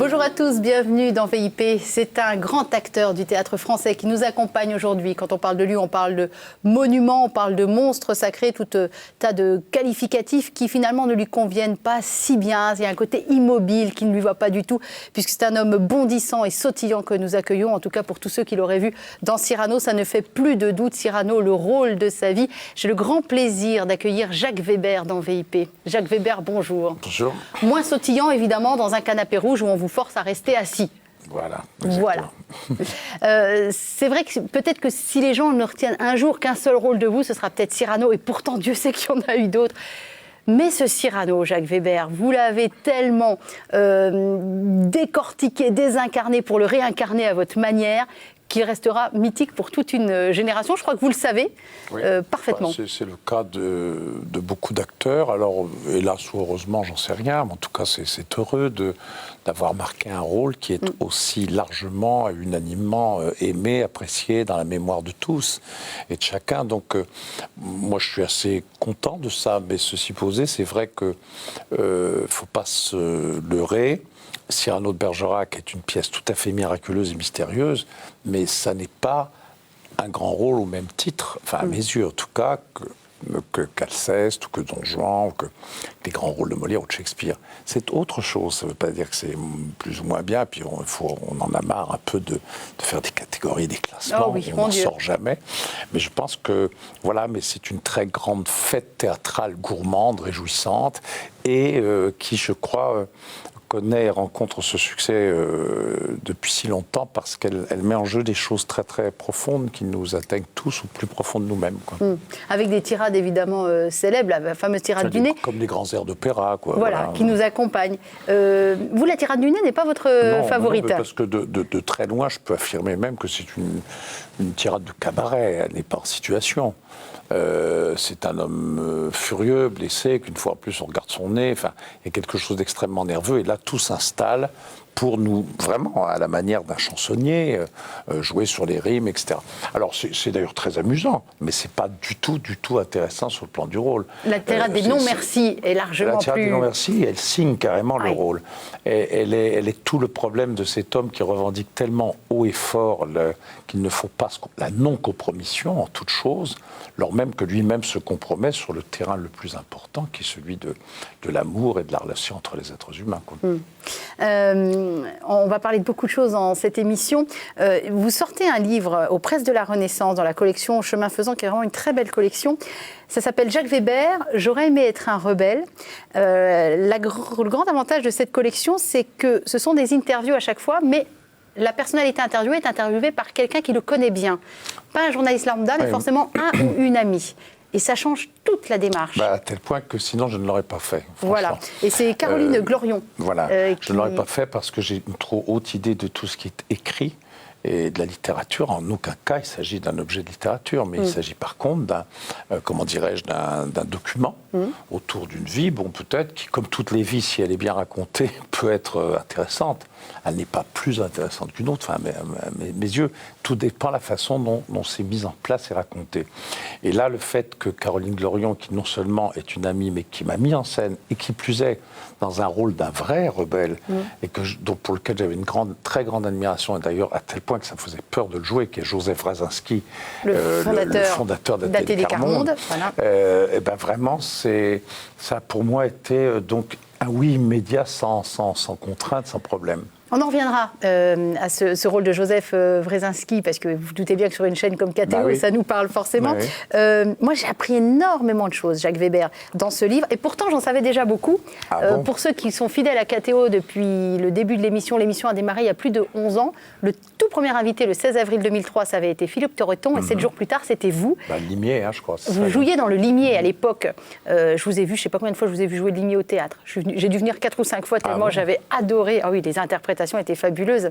Bonjour à tous, bienvenue dans VIP. C'est un grand acteur du théâtre français qui nous accompagne aujourd'hui. Quand on parle de lui, on parle de monument, on parle de monstre sacré, tout tas de qualificatifs qui finalement ne lui conviennent pas si bien. Il y a un côté immobile qui ne lui va pas du tout, puisque c'est un homme bondissant et sautillant que nous accueillons. En tout cas, pour tous ceux qui l'auraient vu dans Cyrano, ça ne fait plus de doute. Cyrano, le rôle de sa vie. J'ai le grand plaisir d'accueillir Jacques Weber dans VIP. Jacques Weber, bonjour. Bonjour. Moins sautillant, évidemment, dans un canapé rouge où on vous force à rester assis. Voilà. Voilà. C'est vrai que peut-être que si les gens ne retiennent un jour qu'un seul rôle de vous, ce sera peut-être Cyrano, et pourtant Dieu sait qu'il y en a eu d'autres. Mais ce Cyrano, Jacques Weber, vous l'avez tellement décortiqué, désincarné pour le réincarner à votre manière, qu'il restera mythique pour toute une génération. Je crois que vous le savez parfaitement. C'est le cas de beaucoup d'acteurs. Alors, hélas ou heureusement, j'en sais rien, mais en tout cas, c'est heureux d'avoir marqué un rôle qui est aussi largement, unanimement aimé, apprécié dans la mémoire de tous et de chacun. Donc, moi, je suis assez content de ça. Mais ceci posé, c'est vrai qu'il ne faut pas se leurrer. Cyrano de Bergerac est une pièce tout à fait miraculeuse et mystérieuse, mais ça n'est pas un grand rôle au même titre, enfin à mes yeux en tout cas, qu'Alceste, ou que Don Juan, ou que les grands rôles de Molière ou de Shakespeare. C'est autre chose, ça ne veut pas dire que c'est plus ou moins bien, puis on en a marre un peu de faire des catégories, des classements, on n'en sort jamais. Mais je pense que, voilà, mais c'est une très grande fête théâtrale gourmande, réjouissante, et qui, je crois, connaît et rencontre ce succès depuis si longtemps parce qu'elle met en jeu des choses très très profondes qui nous atteignent tous au plus profond de nous-mêmes. Avec des tirades évidemment célèbres, la fameuse tirade du nez. Comme les grands airs d'opéra. Voilà, qui nous accompagnent. Vous, la tirade du nez n'est pas votre favorite? Non, parce que de très loin, je peux affirmer même que c'est une tirade de cabaret, elle n'est pas en situation. C'est un homme furieux, blessé, qu'une fois en plus on regarde son nez, enfin, il y a quelque chose d'extrêmement nerveux, et là tout s'installe pour nous, vraiment, à la manière d'un chansonnier, jouer sur les rimes, etc. Alors c'est d'ailleurs très amusant, mais c'est pas du tout intéressant sur le plan du rôle. La tirade des non-merci est largement plus... La tirade des non-merci, elle signe carrément le rôle. Et elle est tout le problème de cet homme qui revendique tellement haut et fort qu'il ne faut pas la non-compromission en toute chose, lors même que lui-même se compromet sur le terrain le plus important, qui est celui de l'amour et de la relation entre les êtres humains. On va parler de beaucoup de choses dans cette émission. Vous sortez un livre aux Presses de la Renaissance, dans la collection Chemin Faisant, qui est vraiment une très belle collection. Ça s'appelle Jacques Weber, j'aurais aimé être un rebelle. Le grand avantage de cette collection, c'est que ce sont des interviews à chaque fois, mais la personnalité interviewée est interviewée par quelqu'un qui le connaît bien. Pas un journaliste lambda, mais forcément un ou une amie. Et ça change toute la démarche. À tel point que sinon je ne l'aurais pas fait. Voilà. Et c'est Caroline Glorion. Voilà. Je ne l'aurais pas fait parce que j'ai une trop haute idée de tout ce qui est écrit et de la littérature. En aucun cas, il s'agit d'un objet de littérature, mais il s'agit par contre d'un document autour d'une vie, peut-être, qui, comme toutes les vies, si elle est bien racontée, peut être intéressante. Elle n'est pas plus intéressante qu'une autre, enfin, à mes yeux. Tout dépend de la façon dont c'est mis en place et raconté. Et là, le fait que Caroline Glorion, qui non seulement est une amie, mais qui m'a mis en scène, et qui plus est, dans un rôle d'un vrai rebelle, et pour lequel j'avais une très grande admiration, et d'ailleurs à tel point que ça me faisait peur de le jouer, qui est Joseph Wrasinski, le fondateur d'Atelier Carmonde. Voilà. Et ben vraiment, ça pour moi était donc un oui immédiat, sans contrainte, sans problème. On en reviendra à ce rôle de Joseph Wrasinski, parce que vous doutez bien que sur une chaîne comme KTO, ça nous parle forcément. Moi, j'ai appris énormément de choses, Jacques Weber, dans ce livre, et pourtant, j'en savais déjà beaucoup. Pour ceux qui sont fidèles à KTO depuis le début de l'émission a démarré il y a plus de 11 ans. Le tout premier invité, le 16 avril 2003, ça avait été Philippe Torreton, et 7 jours plus tard, c'était vous. Limier, je crois. Vous jouiez dans le Limier à l'époque. Je vous ai vu, je ne sais pas combien de fois je vous ai vu jouer le Limier au théâtre. J'ai dû venir 4 ou 5 fois tellement j'avais adoré. Ah oui, les interprétations était fabuleuse.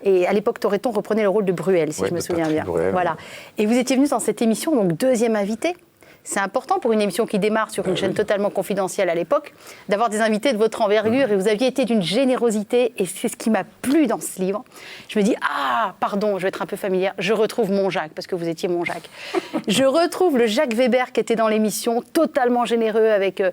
Et à l'époque, Torreton reprenait le rôle de Bruel, si je me souviens bien. Voilà. Et vous étiez venu dans cette émission, donc deuxième invité. C'est important pour une émission qui démarre sur une chaîne totalement confidentielle à l'époque, d'avoir des invités de votre envergure. Et vous aviez été d'une générosité, et c'est ce qui m'a plu dans ce livre. Je me dis, pardon, je vais être un peu familière, je retrouve mon Jacques, parce que vous étiez mon Jacques. Je retrouve le Jacques Weber qui était dans l'émission, totalement généreux, avec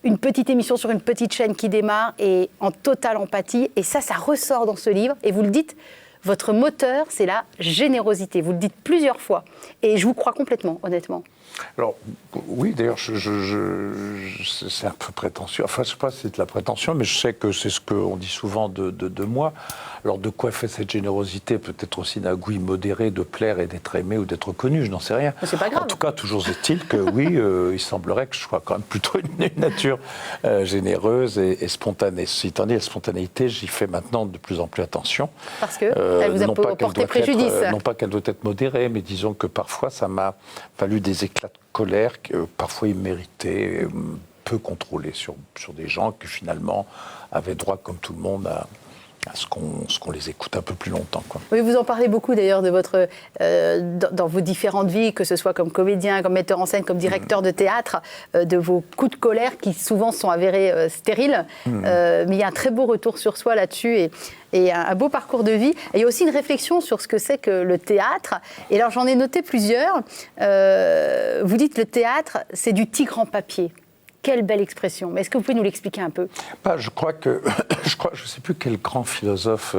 une petite émission sur une petite chaîne qui démarre et en totale empathie. Et ça ressort dans ce livre. Et vous le dites, votre moteur, c'est la générosité. Vous le dites plusieurs fois. Et je vous crois complètement, honnêtement. Alors, oui, d'ailleurs, c'est un peu prétentieux. Enfin, je ne sais pas si c'est de la prétention, mais je sais que c'est ce qu'on dit souvent de moi. Alors, de quoi fait cette générosité? Peut-être aussi d'un goût immodéré de plaire et d'être aimé ou d'être connu, je n'en sais rien. Mais c'est pas grave. En tout cas, toujours est-il que oui, il semblerait que je sois quand même plutôt une nature généreuse et spontanée. Ceci étant dit, la spontanéité, j'y fais maintenant de plus en plus attention. Parce qu'elle vous a porté préjudice. Non pas qu'elle doit être modérée, mais disons que parfois, ça m'a valu des éclats de colère, parfois immérités, peu contrôlés sur des gens qui finalement avaient droit, comme tout le monde, à ce qu'on les écoute un peu plus longtemps, quoi. Oui, vous en parlez beaucoup d'ailleurs de votre, dans vos différentes vies, que ce soit comme comédien, comme metteur en scène, comme directeur de théâtre, de vos coups de colère qui souvent sont avérés stériles. Mais il y a un très beau retour sur soi là-dessus et un beau parcours de vie. Et il y a aussi une réflexion sur ce que c'est que le théâtre. Et alors j'en ai noté plusieurs. Vous dites le théâtre, c'est du tigre en papier. Quelle belle expression. Mais est-ce que vous pouvez nous l'expliquer un peu? Je crois, je ne sais plus quel grand philosophe,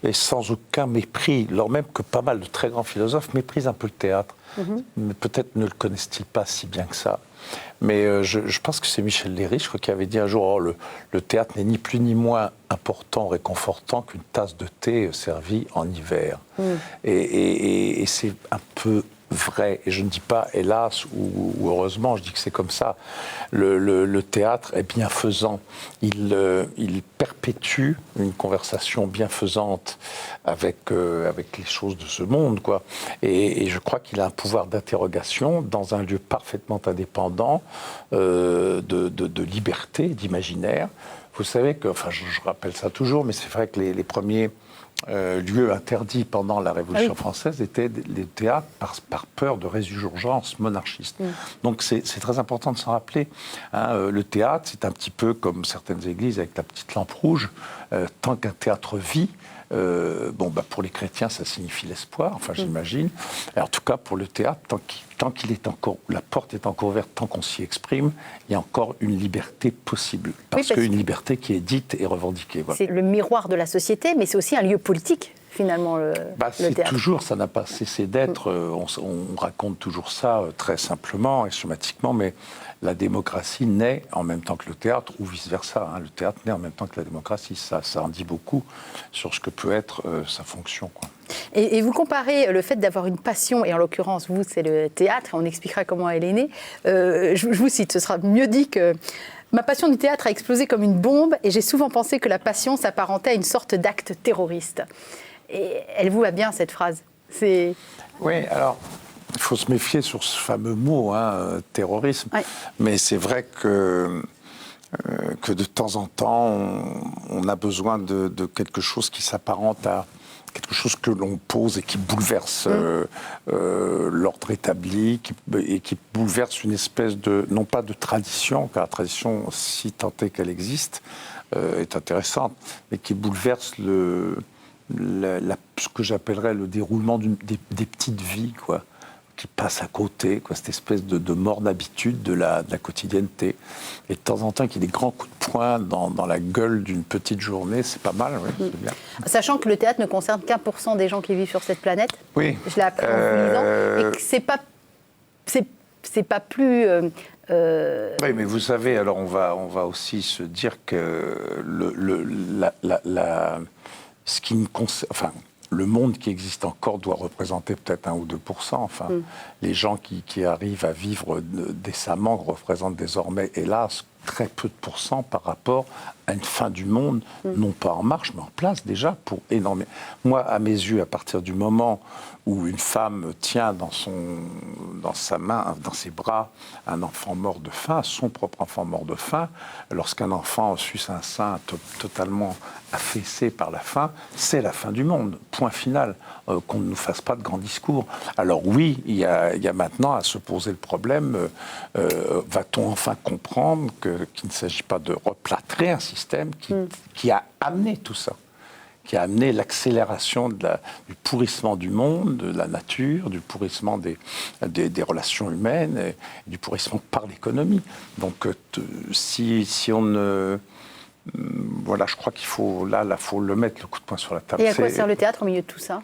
et sans aucun mépris, alors même que pas mal de très grands philosophes méprisent un peu le théâtre. Mais peut-être ne le connaissent-ils pas si bien que ça. Mais je pense que c'est Michel Léry, je crois, qui avait dit un jour, le théâtre n'est ni plus ni moins important, réconfortant qu'une tasse de thé servie en hiver. Et c'est un peu vrai, et je ne dis pas hélas ou heureusement, je dis que c'est comme ça. Le théâtre est bienfaisant, il perpétue une conversation bienfaisante avec les choses de ce monde, quoi. Et je crois qu'il a un pouvoir d'interrogation dans un lieu parfaitement indépendant, de liberté, d'imaginaire. Vous savez que, enfin je rappelle ça toujours, mais c'est vrai que les premiers lieux interdits pendant la Révolution française étaient les théâtres par peur de résurgence monarchiste. Donc c'est très important de s'en rappeler. Le théâtre, c'est un petit peu comme certaines églises avec la petite lampe rouge. Tant qu'un théâtre vit, pour les chrétiens, ça signifie l'espoir, enfin j'imagine. En tout cas, pour le théâtre, tant qu'il est encore, la porte est encore ouverte, tant qu'on s'y exprime, il y a encore une liberté possible. Parce qu'une liberté qui est dite et revendiquée. Voilà. C'est le miroir de la société, mais c'est aussi un lieu politique, finalement, le théâtre. Toujours, ça n'a pas cessé d'être. On raconte toujours ça très simplement et schématiquement, mais la démocratie naît en même temps que le théâtre, ou vice-versa. Le théâtre naît en même temps que la démocratie. Ça en dit beaucoup sur ce que peut être sa fonction, quoi. Et vous comparez le fait d'avoir une passion, et en l'occurrence, vous, c'est le théâtre, on expliquera comment elle est née. Je vous cite, ce sera mieux dit que... Ma passion du théâtre a explosé comme une bombe, et j'ai souvent pensé que la passion s'apparentait à une sorte d'acte terroriste. Et elle vous va bien, cette phrase. Oui, alors... Il faut se méfier sur ce fameux mot, terrorisme. Ouais. Mais c'est vrai que de temps en temps, on a besoin de quelque chose qui s'apparente à quelque chose que l'on pose et qui bouleverse l'ordre établi, et qui bouleverse une espèce de, non pas de tradition, car la tradition, si tant est qu'elle existe, est intéressante, mais qui bouleverse ce que j'appellerais le déroulement des petites vies, quoi, qui passe à côté, quoi, cette espèce de morne habitude de la quotidienneté. Et de temps en temps, qu'il y ait des grands coups de poing dans la gueule d'une petite journée, c'est pas mal, oui, c'est bien. Sachant que le théâtre ne concerne qu'1% des gens qui vivent sur cette planète. Oui. Je l'ai appris en vous lisant. Et que c'est pas plus... Oui, mais vous savez, alors on va aussi se dire que ce qui me concerne... Enfin, le monde qui existe encore doit représenter peut-être 1 ou 2%. Enfin, les gens qui arrivent à vivre décemment représentent désormais, hélas, très peu de pourcents par rapport à une fin du monde, non pas en marche, mais en place déjà pour énormément. Moi, à mes yeux, à partir du moment où une femme tient dans sa main, dans ses bras, un enfant mort de faim, son propre enfant mort de faim, lorsqu'un enfant suce un sein totalement affaissé par la faim, c'est la fin du monde. Point final. Qu'on ne nous fasse pas de grands discours. Alors oui, il y a maintenant à se poser le problème, va-t-on enfin comprendre qu'il ne s'agit pas de replâtrer un système qui a amené tout ça, qui a amené l'accélération du pourrissement du monde, de la nature, du pourrissement des relations humaines, et du pourrissement par l'économie. Donc, si on ne... Voilà, je crois qu'il faut, faut le mettre le coup de poing sur la table. Et à quoi sert le théâtre au milieu de tout ça ?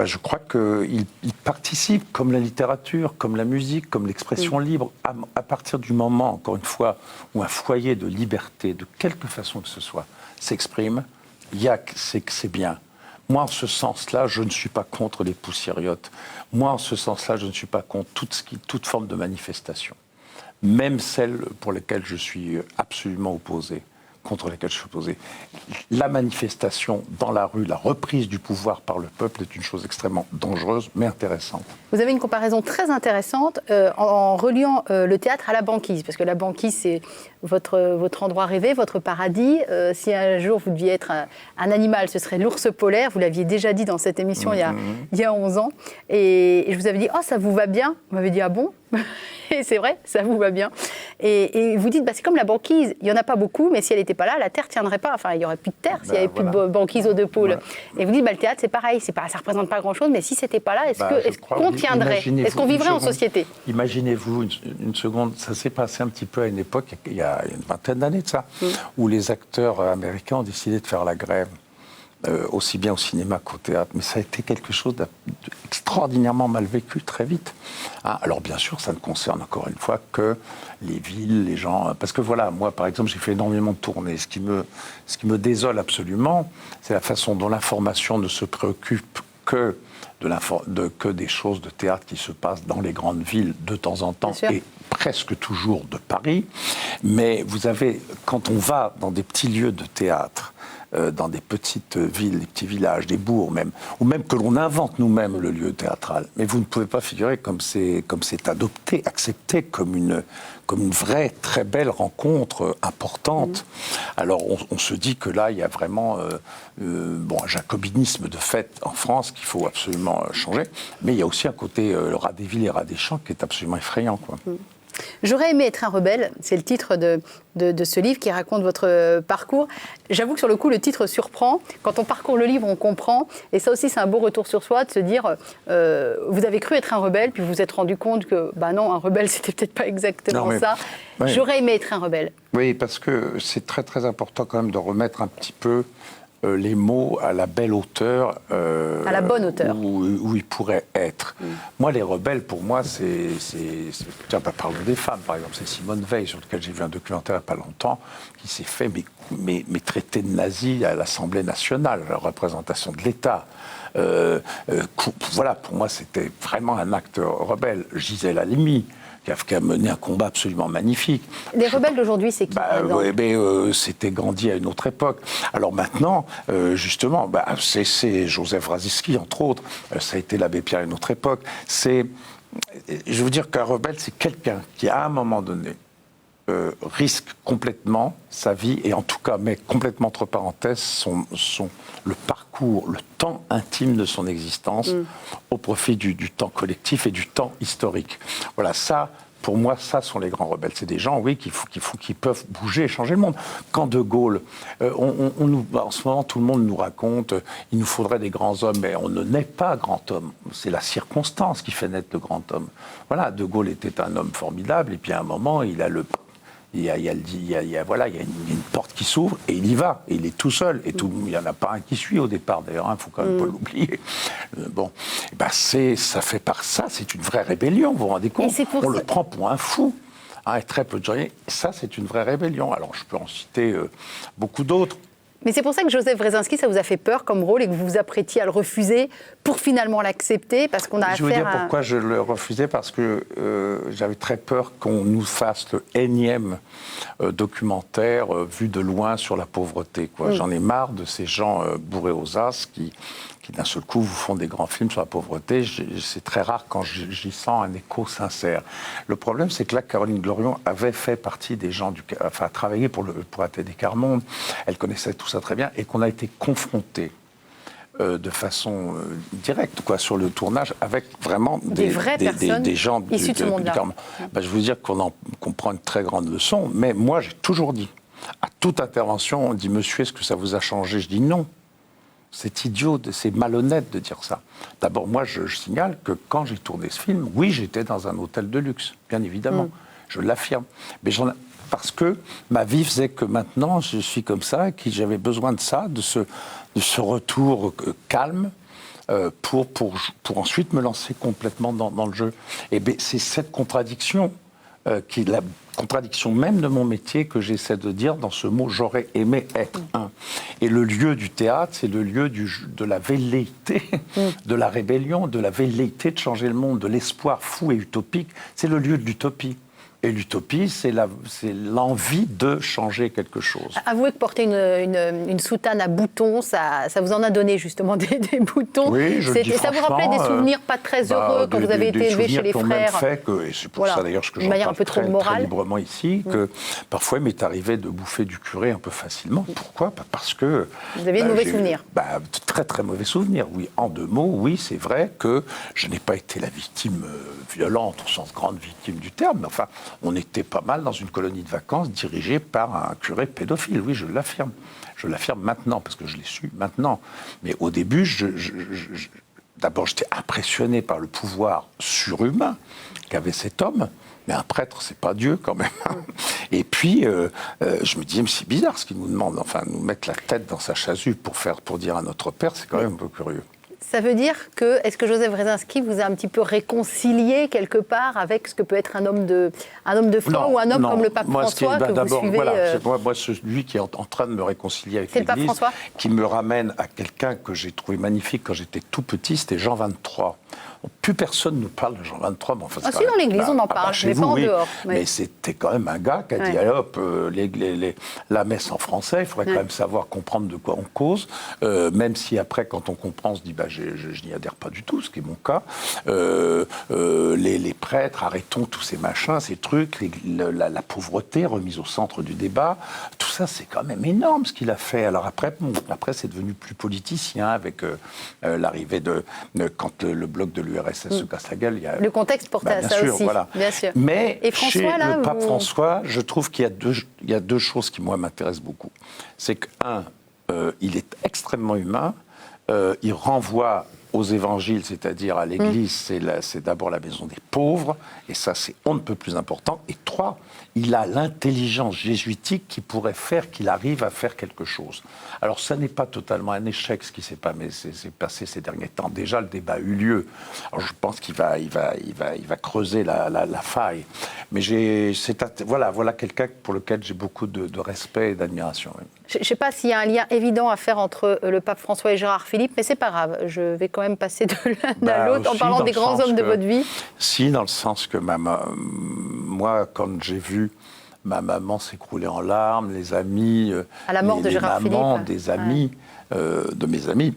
Je crois qu'il participe, comme la littérature, comme la musique, comme l'expression libre, à partir du moment, encore une fois, où un foyer de liberté, de quelque façon que ce soit, s'exprime, c'est bien. Moi, en ce sens-là, je ne suis pas contre les poussiériotes. Moi, en ce sens-là, je ne suis pas contre toute forme de manifestation, même celles pour lesquelles je suis absolument opposé. Contre lesquels je suis opposé. La manifestation dans la rue, la reprise du pouvoir par le peuple est une chose extrêmement dangereuse, mais intéressante. Vous avez une comparaison très intéressante en reliant le théâtre à la banquise, parce que la banquise, c'est votre endroit rêvé, votre paradis. Si un jour vous deviez être un animal, ce serait l'ours polaire. Vous l'aviez déjà dit dans cette émission il y a 11 ans. Et je vous avais dit, oh, ça vous va bien. Vous m'avez dit, ah bon ? Et c'est vrai, ça vous va bien. Et vous dites, c'est comme la banquise, il n'y en a pas beaucoup, mais si elle n'était pas là, la terre ne tiendrait pas. Enfin, il n'y aurait plus de terre s'il n'y avait plus de banquise aux deux pôles. Ouais. Et vous dites, le théâtre, c'est pareil, ça ne représente pas grand-chose, mais si ce n'était pas là, est-ce qu'on tiendrait ? Est-ce qu'on vivrait en société ? Imaginez-vous une seconde, ça s'est passé un petit peu à une époque, il y a une vingtaine d'années de ça, où les acteurs américains ont décidé de faire la grève. Aussi bien au cinéma qu'au théâtre, mais ça a été quelque chose d'extraordinairement mal vécu très vite. Alors bien sûr, ça ne concerne encore une fois que les villes, les gens... Parce que voilà, moi par exemple, j'ai fait énormément de tournées. Ce qui me désole absolument, c'est la façon dont l'information ne se préoccupe que des choses de théâtre qui se passent dans les grandes villes de temps en temps, et presque toujours de Paris. Mais vous avez, quand on va dans des petits lieux de théâtre, dans des petites villes, des petits villages, des bourgs même, ou même que l'on invente nous-mêmes le lieu théâtral. Mais vous ne pouvez pas figurer comme c'est adopté, accepté comme une vraie, très belle rencontre importante. Alors on se dit que là, il y a vraiment un jacobinisme de fait en France qu'il faut absolument changer. Mais il y a aussi un côté le rat des villes et rat des champs qui est absolument effrayant, quoi. J'aurais aimé être un rebelle, c'est le titre de ce livre qui raconte votre parcours. J'avoue que sur le coup, le titre surprend. Quand on parcourt le livre, on comprend. Et ça aussi, c'est un beau retour sur soi de se dire, vous avez cru être un rebelle, puis vous vous êtes rendu compte que, non, un rebelle, c'était peut-être pas exactement ça. Ouais. J'aurais aimé être un rebelle. Oui, parce que c'est très très important quand même de remettre un petit peu les mots à la belle hauteur, à la bonne hauteur, où ils pourraient être. Moi, les rebelles, pour moi, tiens, parlons des femmes, par exemple. C'est Simone Veil, sur lequel j'ai vu un documentaire il n'y a pas longtemps, qui s'est fait traiter de nazi à l'Assemblée nationale, à la représentation de l'État. Voilà, pour moi, c'était vraiment un acte rebelle. Gisèle Halimi, qui a mené un combat absolument magnifique. Les rebelles d'aujourd'hui, c'est qui, par exemple ? C'était Gandhi à une autre époque. Alors maintenant, justement, c'est Joseph Radziski, entre autres. Ça a été l'abbé Pierre à une autre époque. Je veux dire qu'un rebelle, c'est quelqu'un qui, à un moment donné, risque complètement sa vie, et en tout cas met complètement entre parenthèses le parcours, le temps intime de son existence au profit du temps collectif et du temps historique. Voilà, ça, pour moi, ça sont les grands rebelles. C'est des gens, oui, qui peuvent bouger et changer le monde. Quand De Gaulle, en ce moment, tout le monde nous raconte il nous faudrait des grands hommes, mais on ne naît pas grand homme. C'est la circonstance qui fait naître le grand homme. Voilà, De Gaulle était un homme formidable, et puis à un moment, il y a une porte qui s'ouvre et il y va. Et il est tout seul. Et il n'y en a pas un qui suit au départ, d'ailleurs. Il ne faut quand même pas l'oublier. Ça fait par ça. C'est une vraie rébellion, vous vous rendez compte ? On le prend pour un fou. Et très peu de gens. Ça, c'est une vraie rébellion. Alors, je peux en citer beaucoup d'autres. Mais c'est pour ça que Joseph Wrezinski, ça vous a fait peur comme rôle et que vous vous apprêtiez à le refuser pour finalement l'accepter, parce qu'on a affaire à... Je veux dire pourquoi je le refusais, parce que j'avais très peur qu'on nous fasse le énième documentaire vu de loin sur la pauvreté, quoi. J'en ai marre de ces gens bourrés aux as qui d'un seul coup vous font des grands films sur la pauvreté. C'est très rare quand j'y sens un écho sincère. Le problème, c'est que là, Caroline Glorion avait fait partie des gens a travaillé pour ATD Quart Monde. Elle connaissait tout ça très bien, et qu'on a été confrontés de façon directe, sur le tournage, avec vraiment des gens issus de ce monde-là. Je veux dire qu'on prend une très grande leçon, mais moi, j'ai toujours dit, à toute intervention, on dit « Monsieur, est-ce que ça vous a changé ?» Je dis « Non ». C'est idiot, c'est malhonnête de dire ça. D'abord, moi, je signale que quand j'ai tourné ce film, oui, j'étais dans un hôtel de luxe, bien évidemment. Je l'affirme. Mais parce que ma vie faisait que maintenant, je suis comme ça, et que j'avais besoin de ça, de ce retour calme, pour ensuite me lancer complètement dans le jeu. Et bien, c'est cette contradiction qui est la contradiction même de mon métier que j'essaie de dire dans ce mot « j'aurais aimé être un ». Et le lieu du théâtre, c'est le lieu de la velléité, de la rébellion, de la velléité de changer le monde, de l'espoir fou et utopique. C'est le lieu de l'utopie. Et l'utopie, c'est l'envie de changer quelque chose. Avouez que porter une soutane à boutons, ça vous en a donné justement des boutons. Oui, je le dis ça vous rappelait des souvenirs pas très heureux quand vous avez été élevé chez les frères. Même fait que, et c'est pour ça d'ailleurs que j'en parle très librement ici, que parfois il m'est arrivé de bouffer du curé un peu facilement. Pourquoi ? Parce que... Vous aviez de mauvais souvenirs. Très très mauvais souvenirs, oui. En deux mots, oui, c'est vrai que je n'ai pas été la victime violente, au sens grande victime du terme, mais enfin... On était pas mal dans une colonie de vacances dirigée par un curé pédophile, oui, je l'affirme. Je l'affirme maintenant, parce que je l'ai su maintenant. Mais au début, d'abord, j'étais impressionné par le pouvoir surhumain qu'avait cet homme. Mais un prêtre, c'est pas Dieu, quand même. Et puis, je me disais, mais c'est bizarre ce qu'il nous demande. Enfin, nous mettre la tête dans sa chasuble pour dire à notre père, c'est quand même un peu curieux. Ça veut dire que, est-ce que Joseph Wrezinski vous a un petit peu réconcilié quelque part avec ce que peut être un homme de foi ou un homme comme le pape François que vous suivez moi, celui qui est en train de me réconcilier avec l'Église, qui me ramène à quelqu'un que j'ai trouvé magnifique quand j'étais tout petit, c'était Jean 23. Plus personne ne parle de Jean 23. Mais enfin, si, dans l'Église, on en parle, mais pas en dehors. Mais c'était quand même un gars qui a dit, allez hop, la messe en français, il faudrait quand même savoir comprendre de quoi on cause, même si après, quand on comprend, on se dit, je n'y adhère pas du tout, ce qui est mon cas. Les prêtres, arrêtons tous ces machins, ces trucs, la pauvreté remise au centre du débat, tout ça, c'est quand même énorme ce qu'il a fait. Alors après c'est devenu plus politicien avec l'arrivée quand le bloc de l'URSS se casse la gueule. Le contexte portait à ça aussi, bien sûr. Mais et François, chez le pape François, je trouve qu'il y a deux choses qui, moi, m'intéressent beaucoup. C'est il est extrêmement humain, il renvoie aux évangiles, c'est-à-dire à l'Église, c'est d'abord la maison des pauvres, et ça, c'est on ne peut plus important. Et 3, il a l'intelligence jésuitique qui pourrait faire qu'il arrive à faire quelque chose. Alors, ça n'est pas totalement un échec, ce qui s'est passé ces derniers temps. Déjà, le débat a eu lieu. Alors, je pense qu'il va creuser la faille. Mais voilà quelqu'un pour lequel j'ai beaucoup de respect et d'admiration. Oui. Je ne sais pas s'il y a un lien évident à faire entre le pape François et Gérard Philippe, mais c'est pas grave. Je vais quand même passer de l'un à l'autre en parlant des grands hommes de votre vie. Si, dans le sens que moi, quand j'ai vu ma maman s'écrouler en larmes, les amis, à la mort de Gérard Philippe, des amis, de mes amis,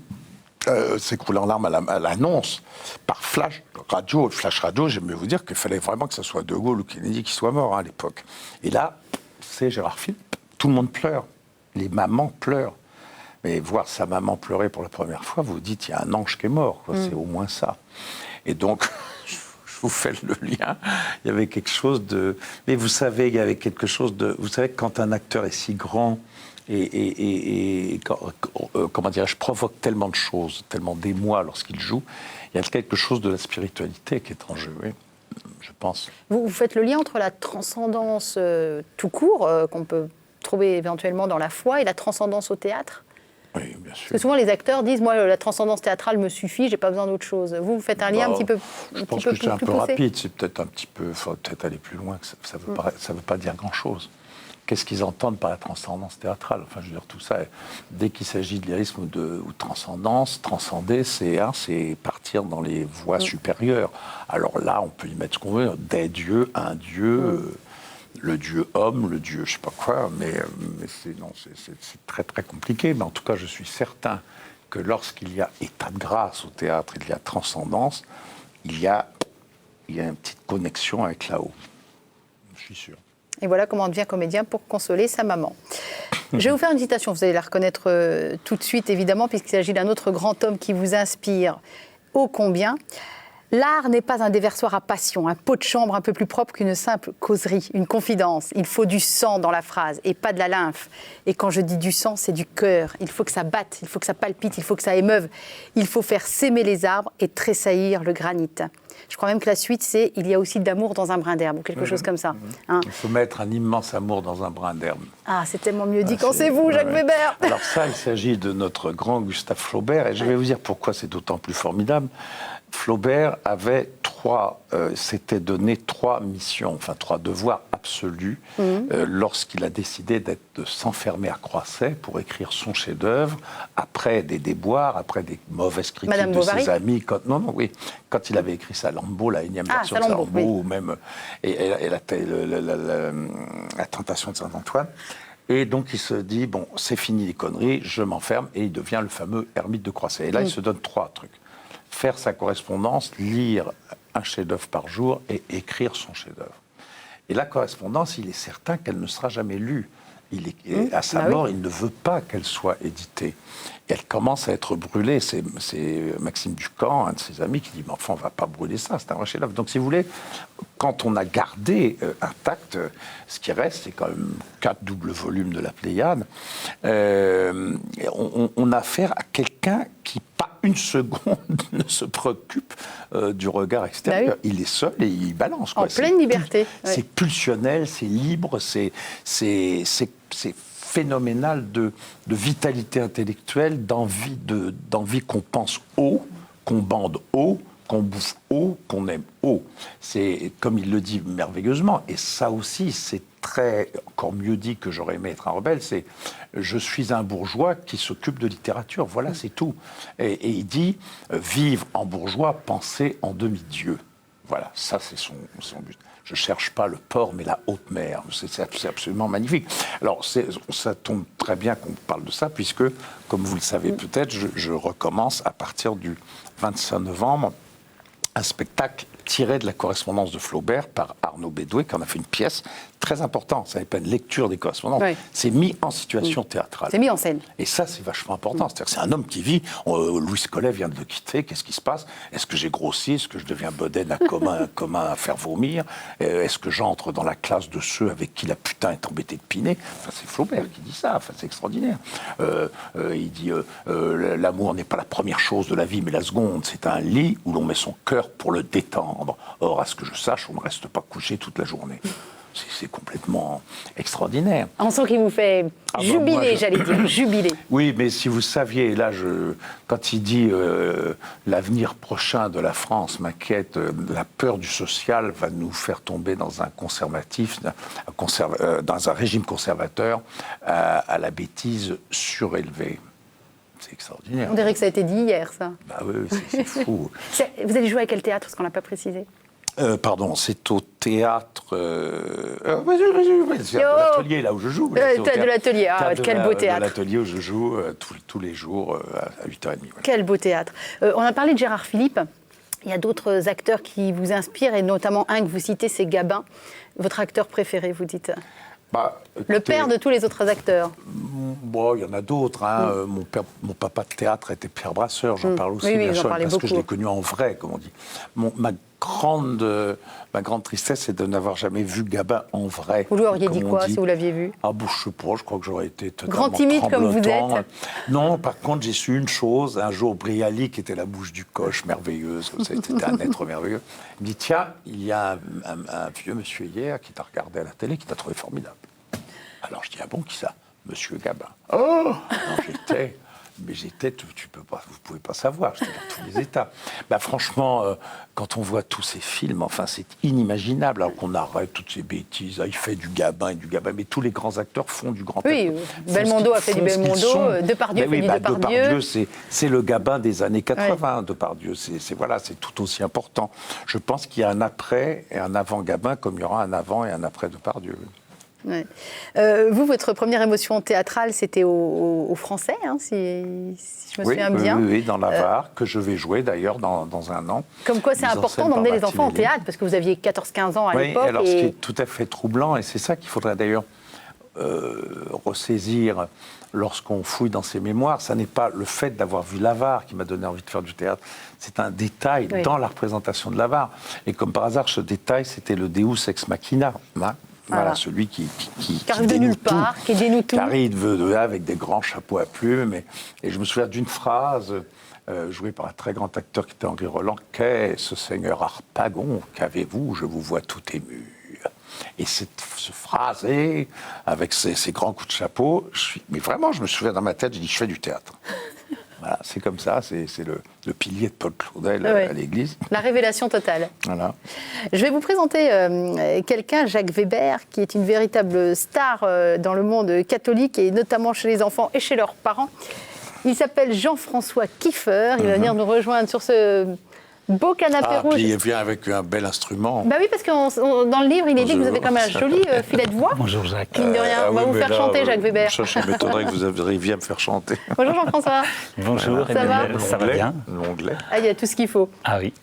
s'écrouler en larmes à l'annonce par flash radio, j'aime vous dire qu'il fallait vraiment que ce soit De Gaulle ou Kennedy qui soit mort à l'époque. Et là, c'est Gérard Philippe, tout le monde pleure, les mamans pleurent. Mais voir sa maman pleurer pour la première fois, vous vous dites, il y a un ange qui est mort, quoi. C'est au moins ça. Et donc, je vous fais le lien, il y avait quelque chose de... Mais vous savez, il y avait quelque chose de... Vous savez, quand un acteur est si grand et comment dirais-je, provoque tellement de choses, tellement d'émoi lorsqu'il joue, il y a quelque chose de la spiritualité qui est en jeu, oui, je pense. Vous faites le lien entre la transcendance tout court, qu'on peut trouver éventuellement dans la foi, et la transcendance au théâtre ? Oui, bien sûr. Parce que souvent les acteurs disent, moi, la transcendance théâtrale me suffit, j'ai pas besoin d'autre chose. Vous faites un lien un petit peu plus Je pense que c'est un peu rapide, c'est peut-être un petit peu... Il faut peut-être aller plus loin, que ça veut pas dire grand-chose. Qu'est-ce qu'ils entendent par la transcendance théâtrale ? Enfin, je veux dire, tout ça, dès qu'il s'agit de lyrisme ou de transcendance, transcender, c'est partir dans les voies supérieures. Alors là, on peut y mettre ce qu'on veut, des dieux, un dieu... le dieu homme, le dieu je sais pas quoi, mais c'est très très compliqué. Mais en tout cas, je suis certain que lorsqu'il y a état de grâce au théâtre, il y a transcendance, il y a une petite connexion avec là-haut. Je suis sûr. Et voilà comment on devient comédien pour consoler sa maman. Je vais vous faire une citation, vous allez la reconnaître tout de suite évidemment, puisqu'il s'agit d'un autre grand homme qui vous inspire ô combien. L'art n'est pas un déversoir à passion, un pot de chambre un peu plus propre qu'une simple causerie, une confidence. Il faut du sang dans la phrase et pas de la lymphe. Et quand je dis du sang, c'est du cœur. Il faut que ça batte, il faut que ça palpite, il faut que ça émeuve. Il faut faire s'aimer les arbres et tressaillir le granit. Je crois même que la suite, c'est « Il y a aussi de l'amour dans un brin d'herbe » ou quelque chose comme ça. Hein. Il faut mettre un immense amour dans un brin d'herbe. Ah, c'est tellement mieux dit quand c'est vous, Jacques Weber. Alors ça, il s'agit de notre grand Gustave Flaubert, et je vais vous dire pourquoi c'est d'autant plus formidable. Flaubert avait s'était donné 3 missions, enfin 3 devoirs absolus lorsqu'il a décidé de s'enfermer à Croisset pour écrire son chef-d'œuvre, après des déboires, après des mauvaises critiques Madame de Bovary. ses amis. Quand il avait écrit Salammbô, la énième version de Salammbô, Salammbô, ou même et la tentation de Saint-Antoine. Et donc il se dit, bon, c'est fini les conneries, je m'enferme, et il devient le fameux ermite de Croisset. Et là, il se donne 3 trucs. Faire sa correspondance, lire un chef-d'œuvre par jour et écrire son chef-d'œuvre. Et la correspondance, il est certain qu'elle ne sera jamais lue. À sa mort, il ne veut pas qu'elle soit éditée. Et elle commence à être brûlée. C'est Maxime Ducamp, un de ses amis, qui dit « Mais enfin, on ne va pas brûler ça, c'est un vrai chef-d'œuvre. » Donc, si vous voulez, quand on a gardé intact, ce qui reste, c'est quand même 4 doubles volumes de la Pléiade, on a affaire à quelqu'un qui, pas une seconde, ne se préoccupe du regard extérieur. Bah oui. Il est seul et il balance. En pleine liberté. C'est pulsionnel, c'est libre, c'est phénoménal de vitalité intellectuelle, d'envie qu'on pense haut, qu'on bande haut, qu'on bouffe haut, qu'on aime haut. C'est, comme il le dit merveilleusement, et ça aussi, c'est encore mieux dit que j'aurais aimé être un rebelle, c'est « je suis un bourgeois qui s'occupe de littérature ». Voilà, c'est tout. Et il dit « vivre en bourgeois, penser en demi-dieu ». Voilà, ça c'est son but. Je ne cherche pas le port, mais la haute mer. C'est absolument magnifique. Alors, ça tombe très bien qu'on parle de ça, puisque, comme vous le savez peut-être, je recommence à partir du 25 novembre un spectacle tiré de la correspondance de Flaubert par Arnaud Bédoué, qui en a fait une pièce très importante. Ça n'est pas une lecture des correspondances, c'est mis en situation théâtrale. C'est mis en scène. Et ça, c'est vachement important. C'est-à-dire, c'est un homme qui vit. Louis Collet vient de le quitter. Qu'est-ce qui se passe? Est-ce que j'ai grossi? Est-ce que je deviens bedaine à commun à faire vomir? Est-ce que j'entre dans la classe de ceux avec qui la putain est embêtée de piner? Enfin, c'est Flaubert qui dit ça. Enfin, c'est extraordinaire. Il dit l'amour n'est pas la première chose de la vie, mais la seconde. C'est un lit où l'on met son cœur pour le détendre. Or, à ce que je sache, on ne reste pas couché toute la journée. C'est complètement extraordinaire. On sent qu'il vous fait jubiler, j'allais dire, jubiler. Oui, mais si vous saviez, là, quand il dit l'avenir prochain de la France m'inquiète, la peur du social va nous faire tomber dans un conservatif, dans un régime conservateur, à la bêtise surélevée. C'est extraordinaire. On dirait que ça a été dit hier, ça. Bah oui, c'est fou. Vous allez jouer à quel théâtre, parce qu'on ne l'a pas précisé? Pardon, c'est au théâtre. C'est de l'atelier, là où je joue. De l'atelier, quel beau théâtre. De l'atelier où je joue tous les jours à 8h30. Voilà. Quel beau théâtre. On a parlé de Gérard Philippe. Il y a d'autres acteurs qui vous inspirent, et notamment un que vous citez, c'est Gabin. Votre acteur préféré, vous dites? Écoutez, le père de tous les autres acteurs. Bon, il y en a d'autres. Hein. Mon papa de théâtre était Pierre Brasseur, j'en parle aussi, bien sûr, parce que je l'ai connu en vrai, comme on dit. Ma grande tristesse, c'est de n'avoir jamais vu Gabin en vrai. Vous lui auriez dit quoi, si vous l'aviez vu? Ah, bon, je sais pas, je crois que j'aurais été totalement grand timide comme vous êtes. Non, par contre, j'ai su une chose. Un jour, Brialy, qui était la bouche du coche, merveilleuse, comme ça, c'était un être merveilleux, il me dit, tiens, il y a un vieux monsieur hier qui t'a regardé à la télé, qui t'a trouvé formidable. Alors je dis, ah bon, qui ça? Monsieur Gabin. Oh j'étais, vous pouvez pas savoir, j'étais dans tous les états. Franchement, quand on voit tous ces films, enfin, c'est inimaginable, alors qu'on arrête toutes ces bêtises. Il fait du Gabin et du Gabin, mais tous les grands acteurs font du grand acteur. Oui, Belmondo a fait du Belmondo, Depardieu fait du Depardieu. Depardieu, c'est le Gabin des années 80, Depardieu, c'est tout aussi important. Je pense qu'il y a un après et un avant Gabin, comme il y aura un avant et un après Depardieu. Ouais. Vous, votre première émotion théâtrale, c'était au Français, hein, si je me souviens bien. Oui, dans la Var, que je vais jouer d'ailleurs dans un an. Comme quoi c'est important d'emmener les enfants au théâtre, parce que vous aviez 14-15 ans à l'époque. Alors ce qui est tout à fait troublant, et c'est ça qu'il faudrait d'ailleurs ressaisir lorsqu'on fouille dans ses mémoires, ça n'est pas le fait d'avoir vu l'avare qui m'a donné envie de faire du théâtre, c'est un détail dans la représentation de l'avare. Et comme par hasard, ce détail, c'était le Deus ex machina. Voilà, celui qui arrive de nulle part, qui dénoue tout. Qui arrive de là avec des grands chapeaux à plumes. Et je me souviens d'une phrase jouée par un très grand acteur qui était Henri Roland. « Qu'est-ce Seigneur Harpagon, qu'avez-vous? Je vous vois tout ému. » Et cette phrase, avec ces grands coups de chapeau, mais vraiment, je me souviens dans ma tête, j'ai dit, je fais du théâtre. Voilà, c'est comme ça, c'est le pilier de Paul Claudel à l'église. La révélation totale. Voilà. Je vais vous présenter quelqu'un, Jacques Weber, qui est une véritable star dans le monde catholique, et notamment chez les enfants et chez leurs parents. Il s'appelle Jean-François Kiefer, il va venir nous rejoindre sur ce beau canapé rouge. Puis il vient avec un bel instrument. Bah oui, parce que dans le livre, il est dit que vous avez quand même un joli filet de voix. Bonjour Jacques. Mine de rien, on va vous faire chanter, Jacques Weber. Ça m'étonnerait que vous arriviez à me faire chanter. Bonjour Jean-François. Bonjour. Ça va? Ça va bien. L'onglet. Ah, il y a tout ce qu'il faut. Ah oui.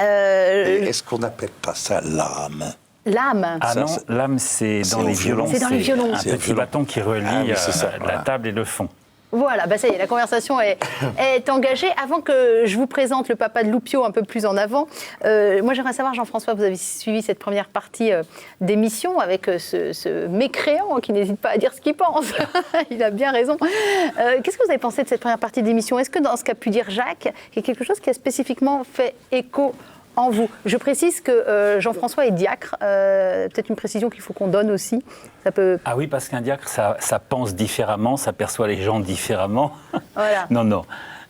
Est-ce qu'on n'appelle pas ça l'âme? L'âme. Ah non, l'âme c'est dans les violons. C'est dans les violons. Un petit bâton qui relie la table et le fond. Voilà, bah ça y est, la conversation est engagée. Avant que je vous présente le papa de Loupio un peu plus en avant, moi j'aimerais savoir, Jean-François, vous avez suivi cette première partie d'émission avec ce mécréant qui n'hésite pas à dire ce qu'il pense. Il a bien raison. Qu'est-ce que vous avez pensé de cette première partie d'émission? Est-ce que dans ce qu'a pu dire Jacques, il y a quelque chose qui a spécifiquement fait écho en vous? Je précise que Jean-François est diacre, peut-être une précision qu'il faut qu'on donne aussi. Ça peut... Ah oui, parce qu'un diacre, ça pense différemment, ça perçoit les gens différemment. Voilà. Non.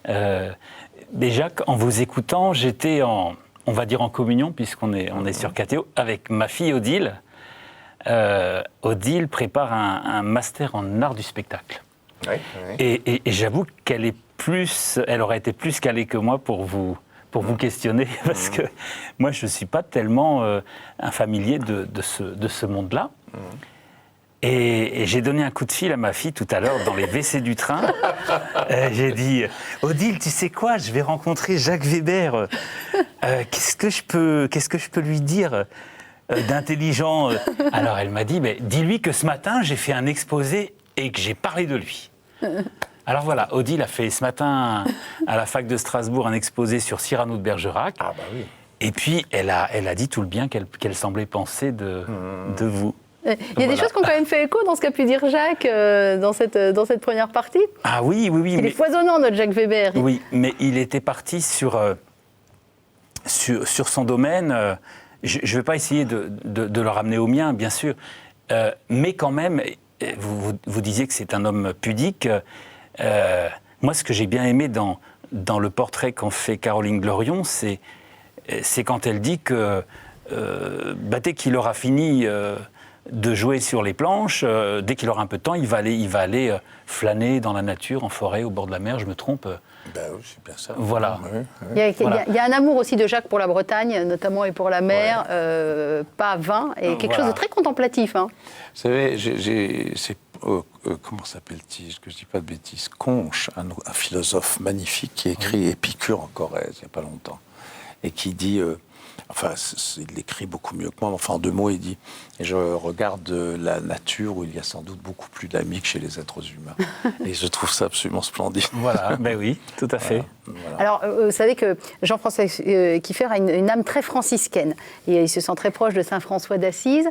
Mais Jacques, en vous écoutant, j'étais on va dire en communion, puisqu'on est sur KTO, avec ma fille Odile. Odile prépare un master en art du spectacle. Oui. Et j'avoue qu'elle aurait été plus calée que moi pour vous questionner, parce que moi, je ne suis pas tellement un familier de ce monde-là. Et j'ai donné un coup de fil à ma fille tout à l'heure dans les WC du train. J'ai dit, Odile, tu sais quoi, je vais rencontrer Jacques Weber. Qu'est-ce que je peux lui dire d'intelligent? Alors elle m'a dit, dis-lui que ce matin, j'ai fait un exposé et que j'ai parlé de lui. Alors voilà, Odile a fait ce matin à la fac de Strasbourg un exposé sur Cyrano de Bergerac. Ah bah oui. Et puis elle a dit tout le bien qu'elle semblait penser de vous. Il y a des choses qui ont quand même fait écho dans ce qu'a pu dire Jacques dans cette première partie. Ah oui. Il est foisonnant, notre Jacques Weber. Oui, mais il était parti sur son domaine. Je ne vais pas essayer de le ramener au mien, bien sûr. Mais quand même, vous disiez que c'est un homme pudique. Moi, ce que j'ai bien aimé dans le portrait qu'en fait Caroline Glorion, c'est quand elle dit que dès qu'il aura fini de jouer sur les planches, dès qu'il aura un peu de temps, il va aller flâner dans la nature, en forêt, au bord de la mer. Je me trompe? Ben oui, c'est bien ça. Voilà. Il y a un amour aussi de Jacques pour la Bretagne, notamment, et pour la mer, pas vain, et quelque chose de très contemplatif. Hein. Vous savez, comment s'appelle-t-il, que je ne dis pas de bêtises, Conche, un philosophe magnifique qui a écrit Épicure en Corrèze, il n'y a pas longtemps, et qui dit... il l'écrit beaucoup mieux que moi, mais enfin en 2 mots, il dit « Je regarde la nature où il y a sans doute beaucoup plus d'amis que chez les êtres humains. » Et je trouve ça absolument splendide. Voilà, oui, tout à fait. Voilà. Alors, vous savez que Jean-François Kiefer a une âme très franciscaine. Et il se sent très proche de saint François d'Assise,